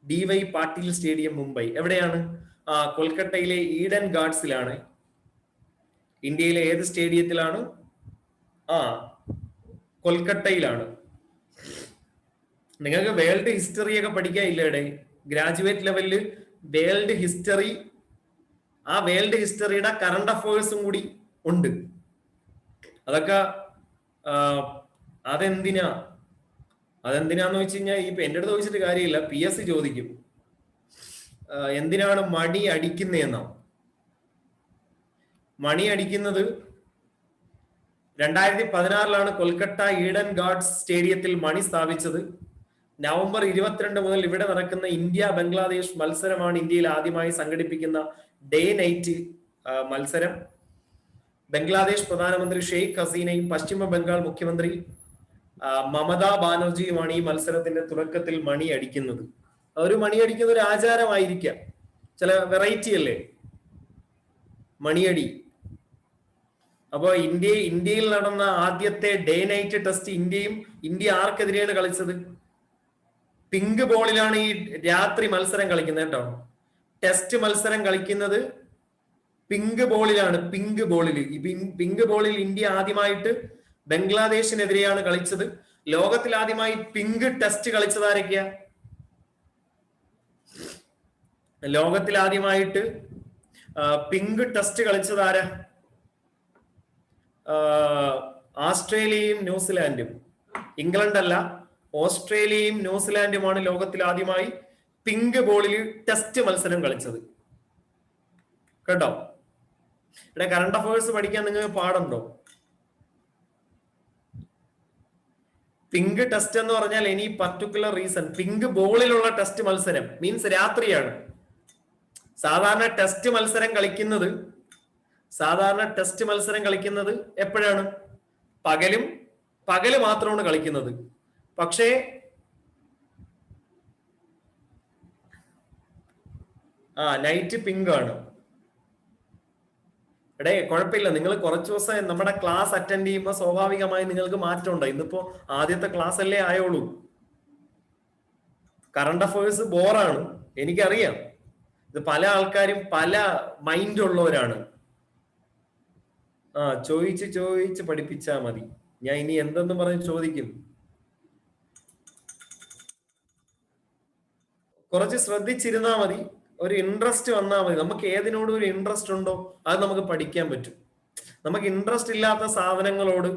DY Patil stadium Mumbai. എവിടെയാണ്? കൊൽക്കത്തയിലെ ഈഡൻ ഗാർഡൻസിലാണ്. ഇന്ത്യയിലെ ഏത് സ്റ്റേഡിയത്തിലാണ്? കൊൽക്കത്തയിലാണ്. നിങ്ങൾക്ക് വേൾഡ് ഹിസ്റ്ററി ഒക്കെ പഠിക്കാനില്ലേടെ? ഗ്രാജുവേറ്റ് ലെവലില് വേൾഡ് ഹിസ്റ്ററി, ആ വേൾഡ് ഹിസ്റ്ററിയുടെ കറണ്ട് അഫയേഴ്സും കൂടി ഉണ്ട്. അതൊക്കെ അതെന്തിനാന്ന് വെച്ച് കഴിഞ്ഞാൽ ഇപ്പൊ എന്റെ അടുത്ത് ചോദിച്ചിട്ട് കാര്യമില്ല, PSC ചോദിക്കും. എന്തിനാണ് മണി അടിക്കുന്നതെന്നോ? മണി അടിക്കുന്നത് 2016 കൊൽക്കത്ത ഈഡൻ ഗാർഡൻസ് സ്റ്റേഡിയത്തിൽ മണി സ്ഥാപിച്ചത്. നവംബർ 22 മുതൽ ഇവിടെ നടക്കുന്ന ഇന്ത്യ ബംഗ്ലാദേശ് മത്സരമാണ് ഇന്ത്യയിൽ ആദ്യമായി സംഘടിപ്പിക്കുന്ന ഡേ നൈറ്റ് മത്സരം. ബംഗ്ലാദേശ് പ്രധാനമന്ത്രി ഷെയ്ഖ് ഹസീനയും പശ്ചിമ ബംഗാൾ മുഖ്യമന്ത്രി മമതാ ബാനർജിയുമാണ് ഈ മത്സരത്തിന്റെ തുടക്കത്തിൽ മണി അടിക്കുന്നത്. ഒരു മണി അടിക്കുന്ന ഒരു ആചാരമായിരിക്കാം, ചില വെറൈറ്റി അല്ലേ മണിയടി. അപ്പോ ഇന്ത്യയിൽ നടന്ന ആദ്യത്തെ ഡേ നൈറ്റ് ടെസ്റ്റ് ഇന്ത്യ ആർക്കെതിരെയാണ് കളിച്ചത്? പിങ്ക് ബോളിലാണ് ഈ രാത്രി മത്സരം കളിക്കുന്നത് കേട്ടോ. ടെസ്റ്റ് മത്സരം കളിക്കുന്നത് പിങ്ക് ബോളിലാണ്. പിങ്ക് ബോളിൽ ഇന്ത്യ ആദ്യമായിട്ട് ബംഗ്ലാദേശിനെതിരെയാണ് കളിച്ചത്. ലോകത്തിൽ ആദ്യമായി പിങ്ക് ടെസ്റ്റ് കളിച്ചത് ആരൊക്കെയാ? ലോകത്തിൽ ആദ്യമായിട്ട് പിങ്ക് ടെസ്റ്റ് കളിച്ചത് ആരാ? ഓസ്ട്രേലിയയും ന്യൂസിലാൻഡും. ഇംഗ്ലണ്ട് അല്ല, ഓസ്ട്രേലിയയും ന്യൂസിലാൻഡുമാണ് ലോകത്തിൽ ആദ്യമായി പിങ്ക് ബോളിൽ ടെസ്റ്റ് മത്സരം കളിച്ചത് കേട്ടോ. ഇവിടെ കറണ്ട് അഫയേഴ്സ് പഠിക്കാൻ നിങ്ങൾക്ക് പാടുണ്ടോ? പിങ്ക് ടെസ്റ്റ് എന്ന് പറഞ്ഞാൽ എനി പർട്ടിക്കുലർ റീസൺ. പിങ്ക് ബോളിലുള്ള ടെസ്റ്റ് മത്സരം മീൻസ് രാത്രിയാണ്. സാധാരണ ടെസ്റ്റ് മത്സരം കളിക്കുന്നത് എപ്പോഴാണ്? പകല് മാത്രമാണ് കളിക്കുന്നത്. പക്ഷേ നൈറ്റ് പിങ്ക് ആണ്. എടേ കുഴപ്പമില്ല, നിങ്ങൾ കുറച്ച് ദിവസം നമ്മുടെ ക്ലാസ് അറ്റൻഡ് ചെയ്യുമ്പോൾ സ്വാഭാവികമായി നിങ്ങൾക്ക് മാറ്റം ഉണ്ട്. ഇന്നിപ്പോ ആദ്യത്തെ ക്ലാസ് അല്ലേ ആയോളൂ. കറണ്ട് അഫയേഴ്സ് ബോറാണ്, എനിക്കറിയാം. ഇത് പല ആൾക്കാരും പല മൈൻഡ് ഉള്ളവരാണ്. ചോദിച്ച് പഠിപ്പിച്ചാ മതി. ഞാൻ ഇനി എന്തെന്ന് പറഞ്ഞ് ചോദിക്കും. കുറച്ച് ശ്രദ്ധിച്ചിരുന്നാ മതി, ഒരു ഇൻട്രസ്റ്റ് വന്നാൽ മതി. നമുക്ക് ഏതിനോടും ഒരു ഇൻട്രസ്റ്റ് ഉണ്ടോ അത് നമുക്ക് പഠിക്കാൻ പറ്റും. നമുക്ക് ഇൻട്രസ്റ്റ് ഇല്ലാത്ത സാധനങ്ങളോട്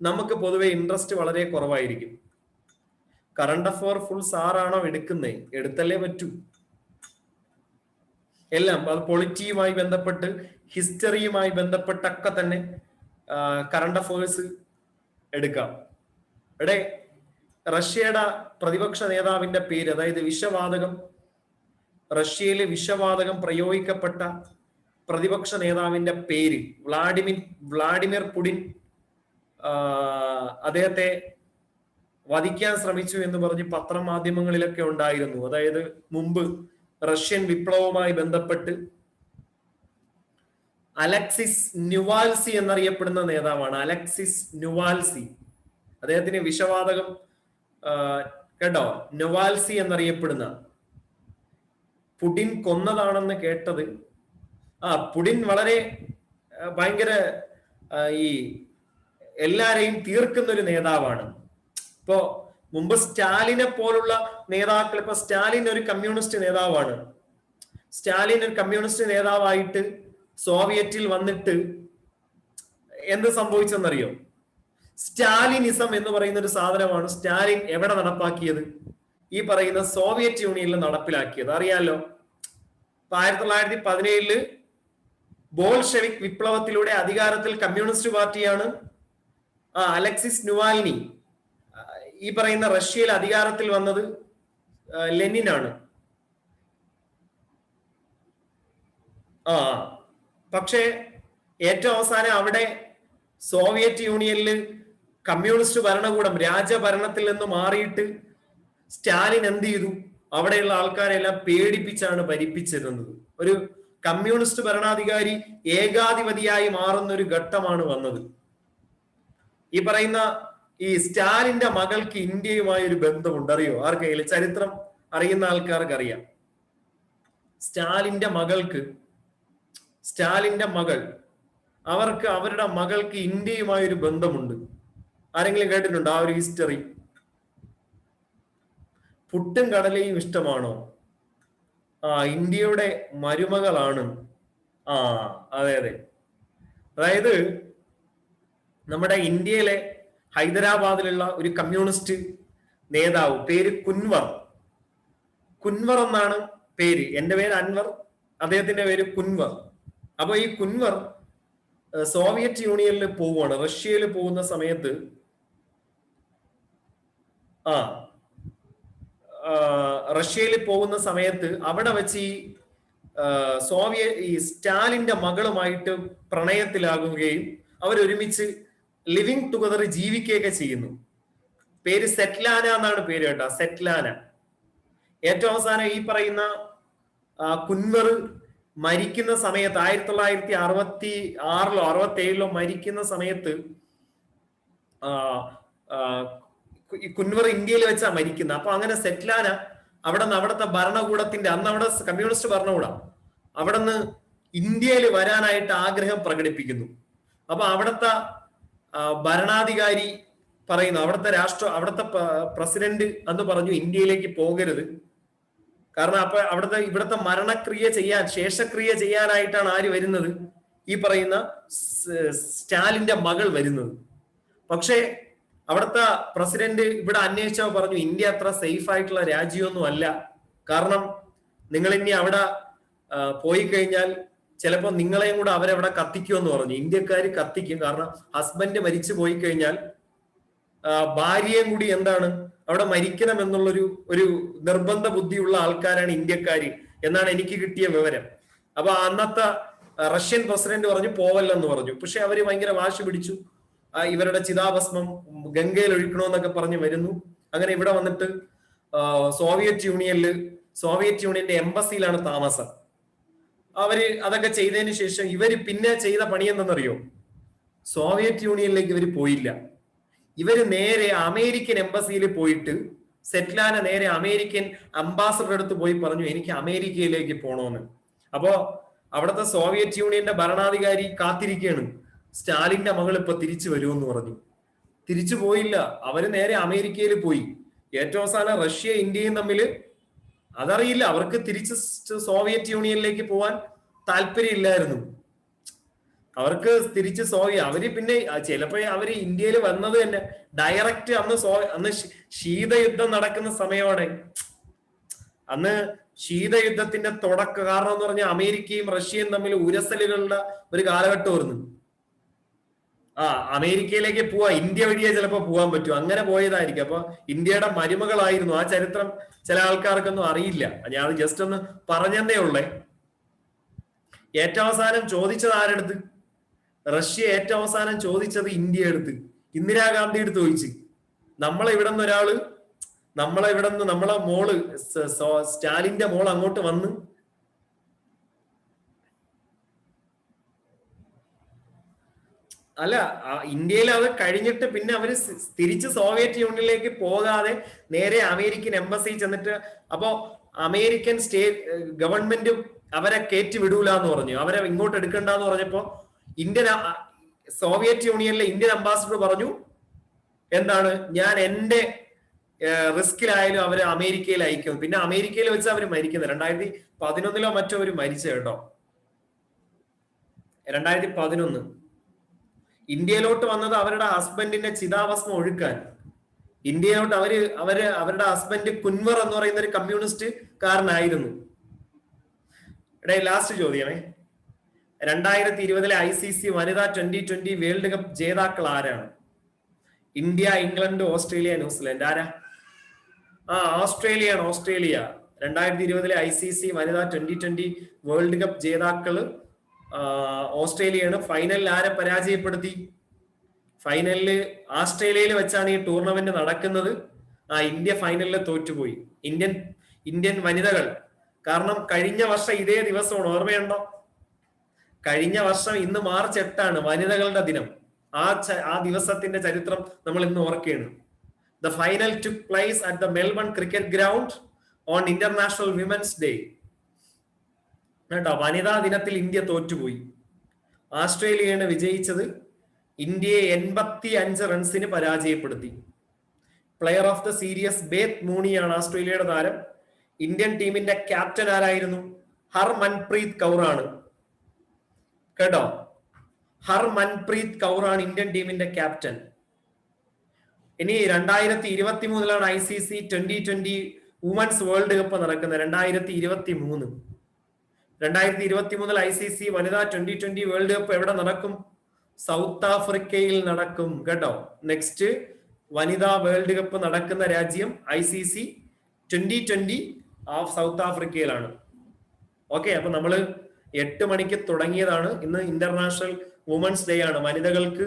നമുക്ക് പൊതുവെ ഇൻട്രസ്റ്റ് വളരെ കുറവായിരിക്കും. കറണ്ട് അഫയർ ഫുൾ സാറാണോ എടുക്കുന്നേ? എടുത്തല്ലേ പറ്റൂ. എല്ലാം അത് പൊളിറ്റിയുമായി ബന്ധപ്പെട്ട് ഹിസ്റ്ററിയുമായി ബന്ധപ്പെട്ടൊക്കെ തന്നെ കറണ്ട് അഫയേഴ്സ് എടുക്കാം. എടേ, റഷ്യയുടെ പ്രതിപക്ഷ നേതാവിന്റെ പേര്, അതായത് വിഷവാതകം, റഷ്യയിലെ വിഷവാതകം പ്രയോഗിക്കപ്പെട്ട പ്രതിപക്ഷ നേതാവിന്റെ പേര് വ്ളാഡിമിർ പുടിൻ അദ്ദേഹത്തെ വധിക്കാൻ ശ്രമിച്ചു എന്ന് പറഞ്ഞ് പത്രമാധ്യമങ്ങളിലൊക്കെ ഉണ്ടായിരുന്നു. അതായത് മുമ്പ് റഷ്യൻ വിപ്ലവവുമായി ബന്ധപ്പെട്ട് അലക്സിസ് നുവാൽസി എന്നറിയപ്പെടുന്ന നേതാവാണ്. അലക്സിസ് നുവാൽസി, അദ്ദേഹത്തിന് വിഷവാതകം കേട്ടോ, നുവാൽസി എന്നറിയപ്പെടുന്ന പുടിൻ കൊന്നതാണെന്ന് കേട്ടത്. പുടിൻ വളരെ ഭയങ്കര ഈ എല്ലാരെയും തീർക്കുന്ന ഒരു നേതാവാണ്. ഇപ്പോ മുമ്പ് സ്റ്റാലിനെ പോലുള്ള നേതാക്കൾ, ഇപ്പൊ സ്റ്റാലിൻ ഒരു കമ്മ്യൂണിസ്റ്റ് നേതാവാണ്. സ്റ്റാലിൻ ഒരു കമ്മ്യൂണിസ്റ്റ് നേതാവായിട്ട് സോവിയറ്റിൽ വന്നിട്ട് എന്ത് സംഭവിച്ചെന്നറിയോ? സ്റ്റാലിനിസം എന്ന് പറയുന്ന ഒരു സാധനമാണ് സ്റ്റാലിൻ എവിടെ നടപ്പാക്കിയത്? ഈ പറയുന്ന സോവിയറ്റ് യൂണിയനിൽ നടപ്പിലാക്കിയത്. അറിയാലോ, 1917 ബോൾഷെവിക് വിപ്ലവത്തിലൂടെ അധികാരത്തിൽ കമ്മ്യൂണിസ്റ്റ് പാർട്ടിയാണ് അലക്സിസ് നുവാൽനി. ഈ പറയുന്ന റഷ്യയിൽ അധികാരത്തിൽ വന്നത് ലെനിനാണ്. പക്ഷേ ഏറ്റവും അവസാനം അവിടെ സോവിയറ്റ് യൂണിയനിൽ കമ്മ്യൂണിസ്റ്റ് ഭരണകൂടം രാജഭരണത്തിൽ നിന്ന് മാറിയിട്ട് സ്റ്റാലിൻ എന്ത് ചെയ്തു? അവിടെയുള്ള ആൾക്കാരെല്ലാം പേടിപ്പിച്ചാണ് ഭരിപ്പിച്ചിരുന്നത്. ഒരു കമ്മ്യൂണിസ്റ്റ് ഭരണാധികാരി ഏകാധിപതിയായി മാറുന്ന ഒരു ഘട്ടമാണ് വന്നത്. ഈ പറയുന്ന ഈ സ്റ്റാലിന്റെ മകൾക്ക് ഇന്ത്യയുമായി ഒരു ബന്ധമുണ്ട്. അറിയോ? ആർക്കെങ്കിലും ചരിത്രം അറിയുന്ന ആൾക്കാർക്ക് അറിയാം. സ്റ്റാലിന്റെ മകൾ അവർക്ക് അവരുടെ മകൾക്ക് ഇന്ത്യയുമായി ഒരു ബന്ധമുണ്ട്. ആരെങ്കിലും കേട്ടിട്ടുണ്ടോ ആ ഒരു ഹിസ്റ്ററി? പുട്ടും കടലയും ഇഷ്ടമാണോ? ഇന്ത്യയുടെ മരുമകളാണ്. അതെ. അതായത് നമ്മുടെ ഇന്ത്യയിലെ ഹൈദരാബാദിലുള്ള ഒരു കമ്മ്യൂണിസ്റ്റ് നേതാവ്, പേര് കുൻവർ എന്നാണ് പേര്. എന്റെ പേര് അൻവർ, അദ്ദേഹത്തിന്റെ പേര് കുൻവർ. അപ്പൊ ഈ കുൻവർ സോവിയറ്റ് യൂണിയനിൽ പോവുകയാണ്. റഷ്യയിൽ പോകുന്ന സമയത്ത് അവിടെ വെച്ച് ഈ സ്റ്റാലിന്റെ മകളുമായിട്ട് പ്രണയത്തിലാകുകയും അവരൊരുമിച്ച് ലിവിങ് ടുഗദർ ജീവിക്കുകയൊക്കെ ചെയ്യുന്നു. പേര് സെറ്റ്ലാന എന്നാണ് പേര് കേട്ടോ, സെറ്റ്ലാന. ഏറ്റവും അവസാനം ഈ പറയുന്ന കുൻവർ മരിക്കുന്ന സമയത്ത് 1966 67 മരിക്കുന്ന സമയത്ത് കുൻവർ ഇന്ത്യയിൽ വെച്ചാ മരിക്കുന്നത്. അപ്പൊ അങ്ങനെ സെറ്റ്ലാന അവിടുത്തെ ഭരണകൂടത്തിന്റെ, അന്ന് അവിടെ കമ്മ്യൂണിസ്റ്റ് ഭരണകൂടം, അവിടുന്ന് ഇന്ത്യയിൽ വരാനായിട്ട് ആഗ്രഹം പ്രകടിപ്പിക്കുന്നു. അപ്പൊ അവിടുത്തെ ഭരണാധികാരി പറയുന്നു, അവിടുത്തെ പ്രസിഡന്റ് എന്ന് പറഞ്ഞു, ഇന്ത്യയിലേക്ക് പോകരുത്. കാരണം അപ്പൊ ഇവിടുത്തെ മരണക്രിയ ശേഷക്രിയ ചെയ്യാനായിട്ടാണ് ആര് വരുന്നത്? ഈ പറയുന്ന സ്റ്റാലിന്റെ മകൾ വരുന്നത്. പക്ഷേ അവിടുത്തെ പ്രസിഡന്റ് ഇവിടെ അന്വേഷിച്ചപ്പോൾ പറഞ്ഞു, ഇന്ത്യ അത്ര സേഫ് ആയിട്ടുള്ള രാജ്യമൊന്നും അല്ല. കാരണം നിങ്ങൾ ഇനി അവിടെ പോയി കഴിഞ്ഞാൽ ചിലപ്പോൾ നിങ്ങളെയും കൂടെ അവരവിടെ കത്തിക്കുമെന്ന് പറഞ്ഞു. ഇന്ത്യക്കാർ കത്തിക്കും. കാരണം ഹസ്ബൻഡ് മരിച്ചു പോയി കഴിഞ്ഞാൽ ഭാര്യയും കൂടി അവിടെ മരിക്കണം ഒരു നിർബന്ധ ബുദ്ധിയുള്ള ആൾക്കാരാണ് ഇന്ത്യക്കാര് എന്നാണ് എനിക്ക് കിട്ടിയ വിവരം. അപ്പൊ അന്നത്തെ റഷ്യൻ പ്രസിഡന്റ് പറഞ്ഞു പോവല്ലെന്ന് പറഞ്ഞു. പക്ഷെ അവര് ഭയങ്കര വാശി പിടിച്ചു. ഇവരുടെ ചിതാഭസ്മം ഗംഗയിൽ ഒഴിക്കണമെന്നൊക്കെ പറഞ്ഞ് വരുന്നു. അങ്ങനെ ഇവിടെ വന്നിട്ട് സോവിയറ്റ് യൂണിയന്റെ എംബസിയിലാണ് താമസം. അവര് അതൊക്കെ ചെയ്തതിന് ശേഷം ഇവര് പിന്നെ ചെയ്ത പണി എന്തെന്നറിയോ? സോവിയറ്റ് യൂണിയനിലേക്ക് ഇവര് പോയില്ല. ഇവര് നേരെ അമേരിക്കൻ എംബസിയിൽ പോയിട്ട് സെറ്റ്ലാന നേരെ അമേരിക്കൻ അംബാസഡർ അടുത്ത് പോയി പറഞ്ഞു, എനിക്ക് അമേരിക്കയിലേക്ക് പോണോന്ന്. അപ്പോ അവിടുത്തെ സോവിയറ്റ് യൂണിയന്റെ ഭരണാധികാരി കാത്തിരിക്കുകയാണ്, സ്റ്റാലിന്റെ മകൾ ഇപ്പൊ തിരിച്ചു വരുമെന്ന് പറഞ്ഞു. തിരിച്ചു പോയില്ല, അവര് നേരെ അമേരിക്കയിൽ പോയി. ഏറ്റവും അവസാനം റഷ്യ ഇന്ത്യയും തമ്മിൽ അതറിയില്ല, അവർക്ക് തിരിച്ച് സോവിയറ്റ് യൂണിയനിലേക്ക് പോവാൻ താല്പര്യം ഇല്ലായിരുന്നു. അവർക്ക് തിരിച്ച് അവര് പിന്നെ ചിലപ്പോ അവര് ഇന്ത്യയിൽ വന്നത് തന്നെ ഡയറക്റ്റ് അന്ന് ശീതയുദ്ധം നടക്കുന്ന സമയമാണ്. അന്ന് ശീതയുദ്ധത്തിന്റെ കാരണം എന്ന് പറഞ്ഞാൽ അമേരിക്കയും റഷ്യയും തമ്മിൽ ഉരസലുകളുടെ ഒരു കാലഘട്ടമായിരുന്നു. അമേരിക്കയിലേക്ക് പോവാ, ഇന്ത്യ വഴിയെ ചിലപ്പോ പോകാൻ പറ്റും, അങ്ങനെ പോയതായിരിക്കും. അപ്പൊ ഇന്ത്യയുടെ മരുമകളായിരുന്നു. ആ ചരിത്രം ചില ആൾക്കാർക്കൊന്നും അറിയില്ല. ഞാൻ അത് ജസ്റ്റ് ഒന്ന് പറഞ്ഞതേ ഉള്ളേ. ഏറ്റവും അവസാനം ചോദിച്ചത് ആരെടുത്ത്? റഷ്യ ഏറ്റവും അവസാനം ചോദിച്ചത് ഇന്ത്യ എടുത്ത്, ഇന്ദിരാഗാന്ധി എടുത്ത് ചോദിച്ച്, നമ്മളെ ഇവിടുന്ന് നമ്മളെ മോള് സ്റ്റാലിന്റെ മോൾ അങ്ങോട്ട് വന്ന് അല്ല, ഇന്ത്യയിൽ അത് കഴിഞ്ഞിട്ട് പിന്നെ അവര് തിരിച്ച് സോവിയറ്റ് യൂണിയനിലേക്ക് പോകാതെ നേരെ അമേരിക്കൻ എംബസി ചെന്നിട്ട്, അപ്പോ അമേരിക്കൻ ഗവൺമെന്റ് അവരെ കയറ്റി വിടൂല എന്ന് പറഞ്ഞു, അവരെ ഇങ്ങോട്ട് എടുക്കണ്ടെന്ന് പറഞ്ഞപ്പോ സോവിയറ്റ് യൂണിയനിലെ ഇന്ത്യൻ അംബാസിഡർ പറഞ്ഞു, എന്താണ്, ഞാൻ എന്റെ റിസ്കിലായാലും അവര് അമേരിക്കയിൽ അയക്കും. പിന്നെ അമേരിക്കയിൽ വെച്ച് അവര് മരിക്കുന്നത് 2011 മറ്റോ അവര് മരിച്ച കേട്ടോ. 2011 ഇന്ത്യയിലോട്ട് വന്നത് അവരുടെ ഹസ്ബൻഡിന്റെ ചിതാഭസ്മം ഒഴുക്കാൻ. ഇന്ത്യയിലോട്ട് അവരുടെ ഹസ്ബൻഡ് കുൻവർ എന്ന് പറയുന്ന ഒരു കമ്മ്യൂണിസ്റ്റ് കാരനായിരുന്നു. ലാസ്റ്റ് ചോദ്യമേ, 2020 ICC വനിതാ 2020 വേൾഡ് കപ്പ് ജേതാക്കൾ ആരാണ്? India, England, Australia, New Zealand. ആരാ? ഓസ്ട്രേലിയ. 2020 ICC വനിതാ 2020 വേൾഡ് കപ്പ് ജേതാക്കള് ഓസ്ട്രേലിയയാണ്. ഫൈനലിൽ ആരെ പരാജയപ്പെടുത്തി? ഫൈനലില് ഓസ്ട്രേലിയയിൽ വെച്ചാണ് ഈ ടൂർണമെന്റ് നടക്കുന്നത്. ഇന്ത്യ ഫൈനലിൽ തോറ്റുപോയി. ഇന്ത്യൻ വനിതകൾ. കാരണം കഴിഞ്ഞ വർഷം ഇതേ ദിവസമാണ്, ഓർമ്മയുണ്ടോ? കഴിഞ്ഞ വർഷം ഇന്ന് മാർച്ച് 8 വനിതകളുടെ ദിനം. ആ ദിവസത്തിന്റെ ചരിത്രം നമ്മൾ ഇന്ന് ഓർക്കുകയാണ്. The final took place at the Melbourne cricket ground on international women's day. കേട്ടോ, വനിതാ ദിനത്തിൽ ഇന്ത്യ തോറ്റുപോയി. ഓസ്ട്രേലിയയാണ് വിജയിച്ചത്. ഇന്ത്യയെ 85 റൺസിന് പരാജയപ്പെടുത്തി. പ്ലെയർ ഓഫ് ദ സീരീസ് ബേത്ത് മൂണിയാണ് ഓസ്ട്രേലിയയുടെ താരം. ഇന്ത്യൻ ടീമിന്റെ ക്യാപ്റ്റൻ ആരായിരുന്നു? ഹർമൻപ്രീത് കൗർ ആണ്. കേട്ടോ, ഹർമൻപ്രീത് കൗർ ആണ് ഇന്ത്യൻ ടീമിന്റെ ക്യാപ്റ്റൻ. ഇനി 2023 ICC 2020 വുമൻസ് വേൾഡ് കപ്പ് നടക്കുന്നത്. 2023 ICC വനിതാ 2020 വേൾഡ് കപ്പ് എവിടെ നടക്കും? സൗത്ത് ആഫ്രിക്കയിൽ നടക്കും. കേട്ടോ, നെക്സ്റ്റ് വനിതാ വേൾഡ് കപ്പ് നടക്കുന്ന രാജ്യം ICC 2020 സൗത്ത് ആഫ്രിക്കയിലാണ്. ഓക്കെ, അപ്പൊ നമ്മള് 8 മണിക്ക് തുടങ്ങിയതാണ്. ഇന്ന് ഇന്റർനാഷണൽ വുമൻസ് ഡേ ആണ്. വനിതകൾക്ക്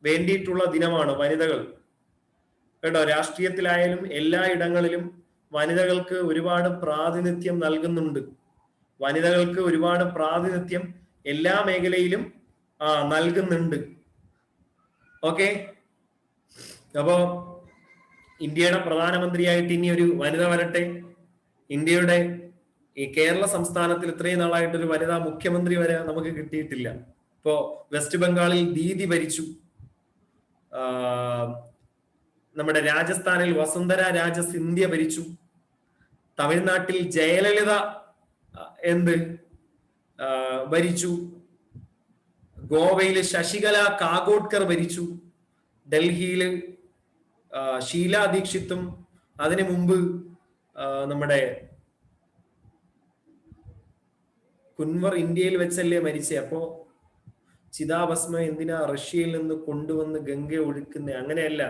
വേണ്ടിയിട്ടുള്ള ദിനമാണ്. വനിതകൾ കേട്ടോ, രാഷ്ട്രീയത്തിലായാലും എല്ലാ ഇടങ്ങളിലും വനിതകൾക്ക് ഒരുപാട് പ്രാതിനിധ്യം നൽകുന്നുണ്ട്. വനിതകൾക്ക് ഒരുപാട് പ്രാതിനിധ്യം എല്ലാ മേഖലയിലും നൽകുന്നുണ്ട്. ഓക്കെ, അപ്പോ ഇന്ത്യയുടെ പ്രധാനമന്ത്രിയായിട്ട് ഇനി ഒരു വനിത വരട്ടെ. ഇന്ത്യയുടെ ഈ കേരള സംസ്ഥാനത്തിൽ ഇത്രയും നാളായിട്ടൊരു വനിതാ മുഖ്യമന്ത്രി വരെ നമുക്ക് കിട്ടിയിട്ടില്ല. ഇപ്പോ വെസ്റ്റ് ബംഗാളിൽ ദീദി ഭരിച്ചു. നമ്മുടെ രാജസ്ഥാനിൽ വസുന്ധര രാജ സിന്ധ്യ ഭരിച്ചു. തമിഴ്നാട്ടിൽ ജയലളിത ഭരിച്ചു. ഗോവയിൽ ശശികല കാകോഡ്കർ ഭരിച്ചു. ഡൽഹിയില് ഷീലാ ദീക്ഷിത്തും അതിനു മുമ്പ് നമ്മുടെ കുൻവർ ഇന്ത്യയിൽ വെച്ചല്ലേ മരിച്ചേ. അപ്പോ ചിതാഭസ്മം എന്തിനാ റഷ്യയിൽ നിന്ന് കൊണ്ടുവന്ന് ഗംഗ ഒഴുക്കുന്ന? അങ്ങനെയല്ല,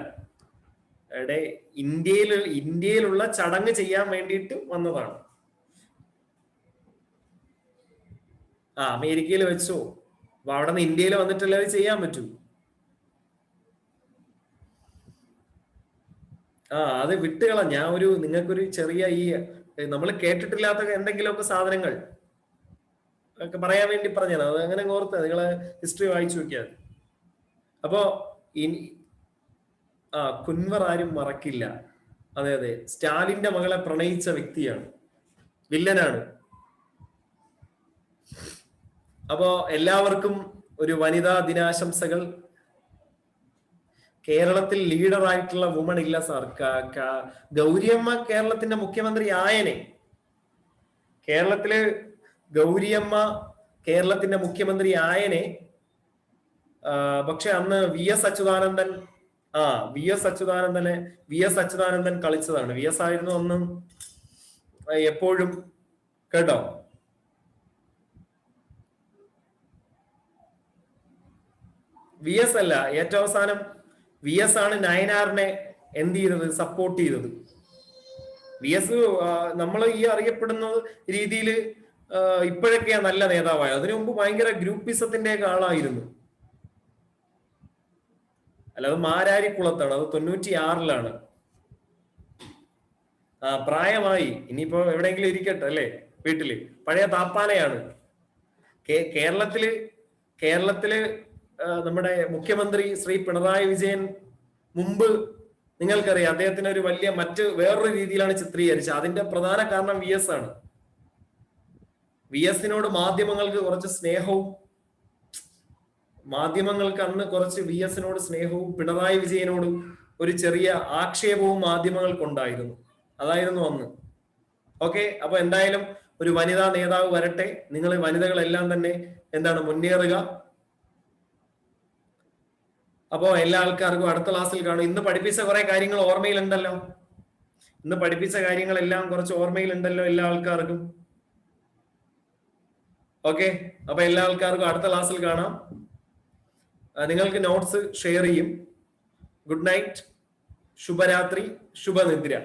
ഇന്ത്യയിലുള്ള ചടങ്ങ് ചെയ്യാൻ വേണ്ടിയിട്ട് വന്നതാണ്. അമേരിക്കയിൽ വെച്ചോ, അപ്പൊ അവിടെ നിന്ന് ഇന്ത്യയിൽ വന്നിട്ടല്ലേ അത് ചെയ്യാൻ പറ്റൂ. അത് വിട്ടുകള. നിങ്ങൾക്കൊരു ചെറിയ നമ്മൾ കേട്ടിട്ടില്ലാത്ത എന്തെങ്കിലുമൊക്കെ സാധനങ്ങൾ ഒക്കെ പറയാൻ വേണ്ടി പറഞ്ഞതാണ്. അത് അങ്ങനെ ഓർത്ത് നിങ്ങള് ഹിസ്റ്ററി വായിച്ചു നോക്കിയാൽ. അപ്പോ ഇനി കുൻവർ ആരും മറക്കില്ല. അതെ അതെ, സ്റ്റാലിന്റെ മകളെ പ്രണയിച്ച വ്യക്തിയാണ്, വില്ലനാണ്. അപ്പോ എല്ലാവർക്കും ഒരു വനിതാ ദിനാശംസകൾ. കേരളത്തിൽ ലീഡറായിട്ടുള്ള വുമൺ ഇല്ല സാർ. ഗൗരിയമ്മ കേരളത്തിന്റെ മുഖ്യമന്ത്രി ആയനെ. കേരളത്തില് ഗൗരിയമ്മ കേരളത്തിന്റെ മുഖ്യമന്ത്രി ആയനെ. പക്ഷെ അന്ന് വി എസ് അച്യുതാനന്ദൻ കളിച്ചതാണ്. വി എസ് ആയിരുന്നു അന്ന് എപ്പോഴും, കേട്ടോ. വി എസ് അല്ല, ഏറ്റവും അവസാനം വി എസ് ആണ് നയനാറിനെ എന്ത് ചെയ്തത്, സപ്പോർട്ട് ചെയ്തത്. വി എസ് നമ്മൾ ഈ അറിയപ്പെടുന്ന രീതിയിൽ ഇപ്പോഴൊക്കെയാ നല്ല നേതാവായത്. അതിനു മുമ്പ് ഭയങ്കര ഗ്രൂപ്പിസത്തിന്റെ ഒക്കെ ആളായിരുന്നു. അല്ലാതെ മാരാരിക്കുളത്താണ്, അത് 96-ലാണ്. പ്രായമായി, ഇനിയിപ്പോ എവിടെയെങ്കിലും ഇരിക്കട്ടെ അല്ലെ, വീട്ടില്. പഴയ താപ്പാനയാണ്. കേരളത്തില് നമ്മുടെ മുഖ്യമന്ത്രി ശ്രീ പിണറായി വിജയൻ മുമ്പ് നിങ്ങൾക്കറിയാം അദ്ദേഹത്തിന് ഒരു വലിയ വേറൊരു രീതിയിലാണ് ചിത്രീകരിച്ചത്. അതിന്റെ പ്രധാന കാരണം വി എസ് ആണ്. വി എസിനോട് മാധ്യമങ്ങൾക്ക് കുറച്ച് സ്നേഹവും, മാധ്യമങ്ങൾക്ക് അന്ന് കുറച്ച് വി എസിനോട് സ്നേഹവും പിണറായി വിജയനോട് ഒരു ചെറിയ ആക്ഷേപവും മാധ്യമങ്ങൾക്കുണ്ടായിരുന്നു. അതായിരുന്നു അന്ന്. ഓക്കെ, അപ്പൊ എന്തായാലും ഒരു വനിതാ നേതാവ് വരട്ടെ. നിങ്ങൾ വനിതകളെല്ലാം തന്നെ മുന്നേറുക. അപ്പോ എല്ലാ ആൾക്കാർക്കും അടുത്ത ക്ലാസ്സിൽ കാണും. ഇന്ന് പഠിപ്പിച്ച കുറെ കാര്യങ്ങൾ ഓർമ്മയിലുണ്ടല്ലോ. ഇന്ന് പഠിപ്പിച്ച കാര്യങ്ങളെല്ലാം കുറച്ച് ഓർമ്മയിലുണ്ടല്ലോ എല്ലാ ആൾക്കാർക്കും. ഓക്കെ, അപ്പൊ എല്ലാ ആൾക്കാർക്കും അടുത്ത ക്ലാസ്സിൽ കാണാം. നിങ്ങൾക്ക് നോട്ട്സ് ഷെയർ ചെയ്യും. ഗുഡ് നൈറ്റ്, ശുഭരാത്രി, ശുഭനിദ്ര.